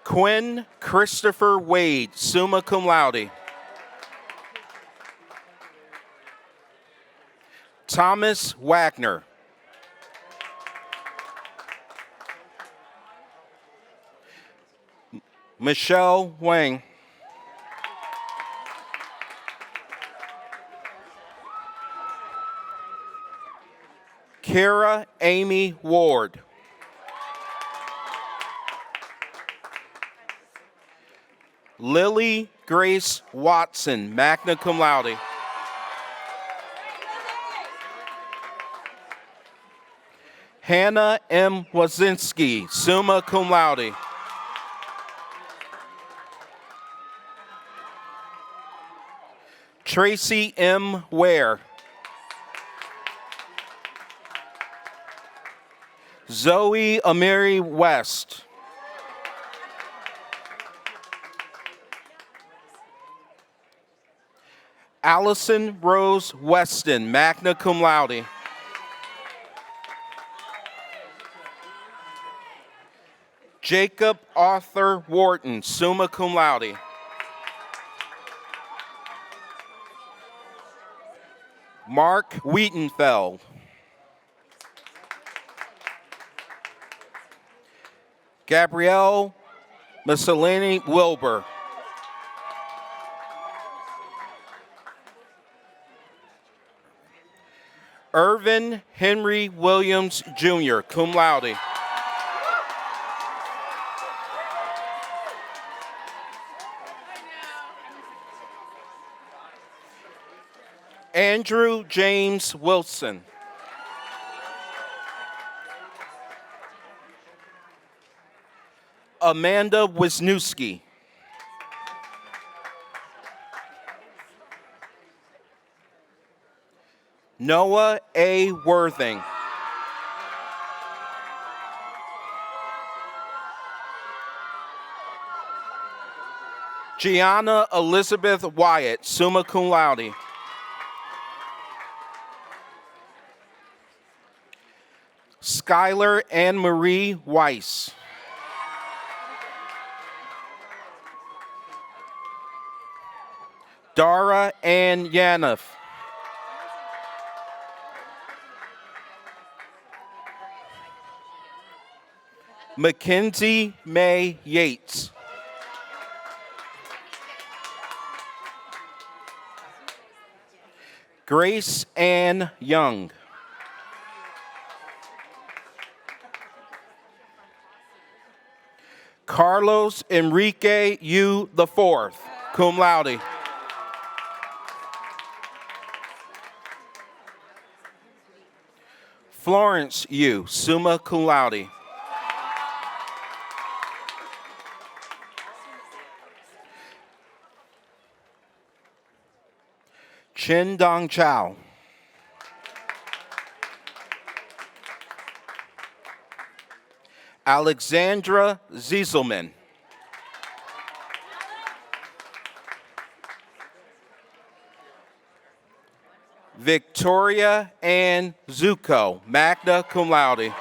Quinn Christopher Wade, summa cum laude. Thomas Wagner. Michelle Wang. Kara Amy Ward. Lily Grace Watson, magna cum laude. Hannah M. Wazinski, summa cum laude. Tracy M. Ware. Zoe Amiri West. Allison Rose Weston, magna cum laude. Jacob Arthur Wharton, summa cum laude. Mark Wheatonfeld. Gabrielle Mussolini Wilbur. Irvin Henry Williams Jr., cum laude. Andrew James Wilson. Amanda Wisniewski. Noah A. Worthing. Gianna Elizabeth Wyatt, summa cum laude. Skylar Ann Marie Weiss. Dara Ann Yaniv. Mackenzie May Yates. Grace Ann Young. Carlos Enrique Yu IV, cum laude. Florence Yu, summa cum laude. Chen Dong Chow. Alexandra Zieselman. Victoria Ann Zuko, magna cum laude.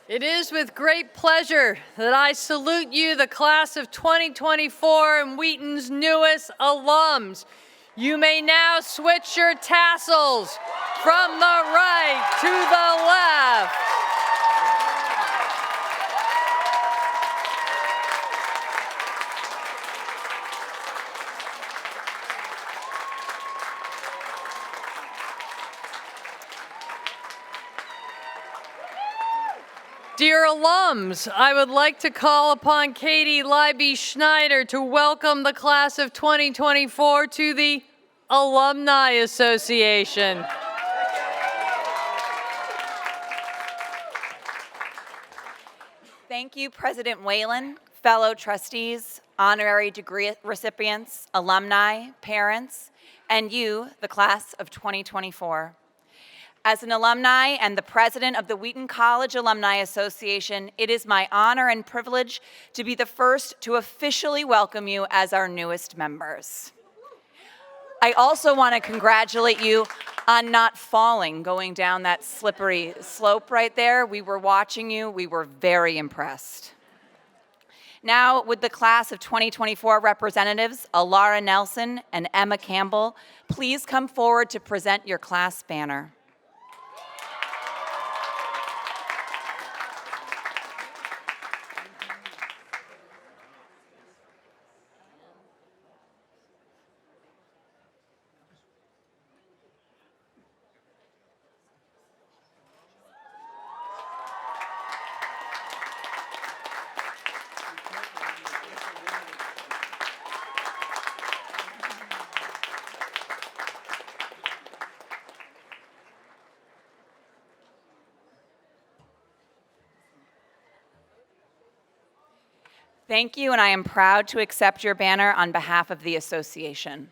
It is with great pleasure that I salute you, the class of 2024 and Wheaton's newest alums. You may now switch your tassels from the right to the left. Dear alums, I would like to call upon Katie Leiby Schneider to welcome the class of 2024 to the Alumni Association. Thank you, President Whelan, fellow trustees, honorary degree recipients, alumni, parents, and you, the class of 2024. As an alumni and the president of the Wheaton College Alumni Association, it is my honor and privilege to be the first to officially welcome you as our newest members. I also want to congratulate you on not falling going down that slippery slope right there. We were watching you. We were very impressed. Now, would the class of 2024 representatives, Alara Nelson and Emma Campbell, please come forward to present your class banner. Thank you, and I am proud to accept your banner on behalf of the association.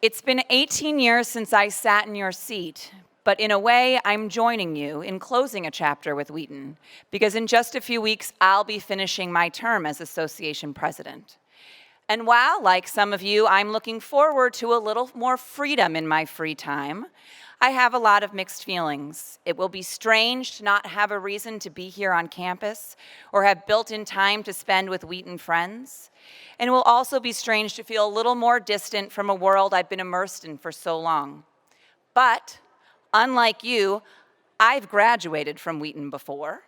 It's been 18 years since I sat in your seat, but in a way, I'm joining you in closing a chapter with Wheaton, because in just a few weeks, I'll be finishing my term as association president. And while, like some of you, I'm looking forward to a little more freedom in my free time, I have a lot of mixed feelings. It will be strange to not have a reason to be here on campus or have built-in time to spend with Wheaton friends. And it will also be strange to feel a little more distant from a world I've been immersed in for so long. But, unlike you, I've graduated from Wheaton before,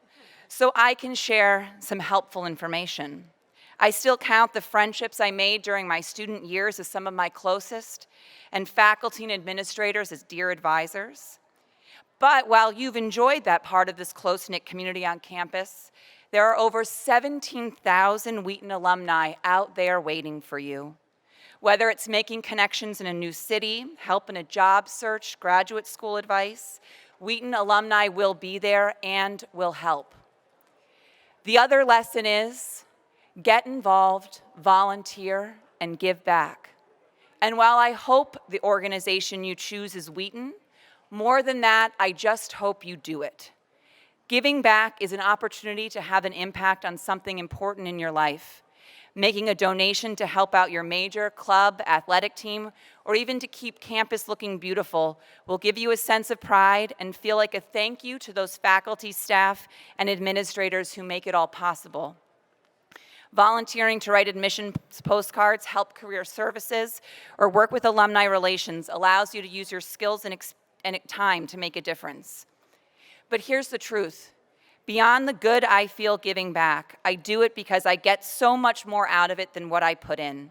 so I can share some helpful information. I still count the friendships I made during my student years as some of my closest, and faculty and administrators as dear advisors. But while you've enjoyed that part of this close-knit community on campus, there are over 17,000 Wheaton alumni out there waiting for you. Whether it's making connections in a new city, help in a job search, graduate school advice, Wheaton alumni will be there and will help. The other lesson is, get involved, volunteer, and give back. And while I hope the organization you choose is Wheaton, more than that, I just hope you do it. Giving back is an opportunity to have an impact on something important in your life. Making a donation to help out your major, club, athletic team, or even to keep campus looking beautiful will give you a sense of pride and feel like a thank you to those faculty, staff, and administrators who make it all possible. Volunteering to write admissions postcards, help career services, or work with alumni relations allows you to use your skills and time to make a difference. But here's the truth. Beyond the good I feel giving back, I do it because I get so much more out of it than what I put in.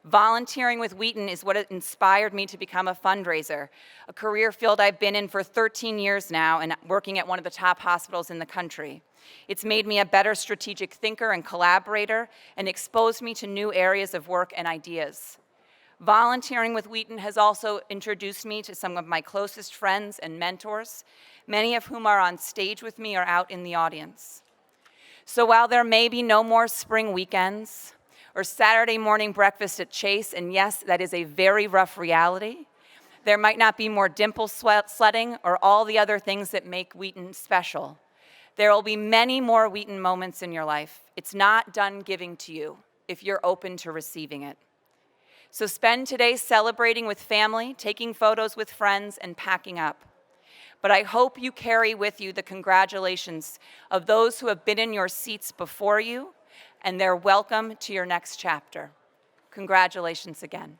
Volunteering with Wheaton is what inspired me to become a fundraiser, a career field I've been in for 13 years now and working at one of the top hospitals in the country. It's made me a better strategic thinker and collaborator and exposed me to new areas of work and ideas. Volunteering with Wheaton has also introduced me to some of my closest friends and mentors, many of whom are on stage with me or out in the audience. So while there may be no more spring weekends or Saturday morning breakfast at Chase, and yes, that is a very rough reality, there might not be more dimple sledding or all the other things that make Wheaton special. There will be many more Wheaton moments in your life. It's not done giving to you if you're open to receiving it. So spend today celebrating with family, taking photos with friends, and packing up. But I hope you carry with you the congratulations of those who have been in your seats before you, and their welcome to your next chapter. Congratulations again.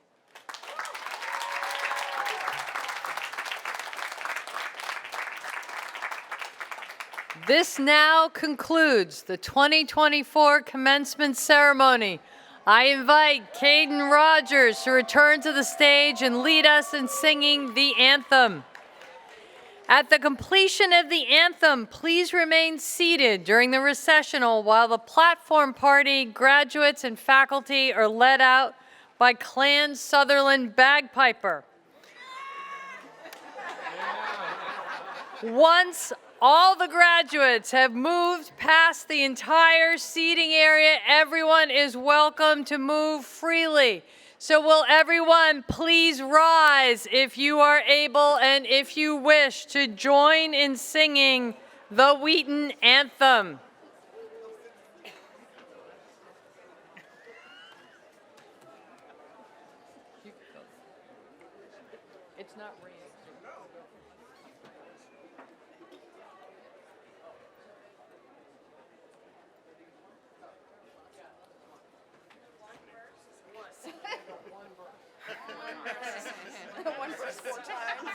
This now concludes the 2024 commencement ceremony. I invite Caden Rogers to return to the stage and lead us in singing the anthem. At the completion of the anthem, please remain seated during the recessional while the platform party, graduates, and faculty are led out by Clan Sutherland bagpiper. Once all the graduates have moved past the entire seating area, everyone is welcome to move freely. So will everyone please rise if you are able and if you wish to join in singing the Wheaton anthem. It's not real. One verse 4 times.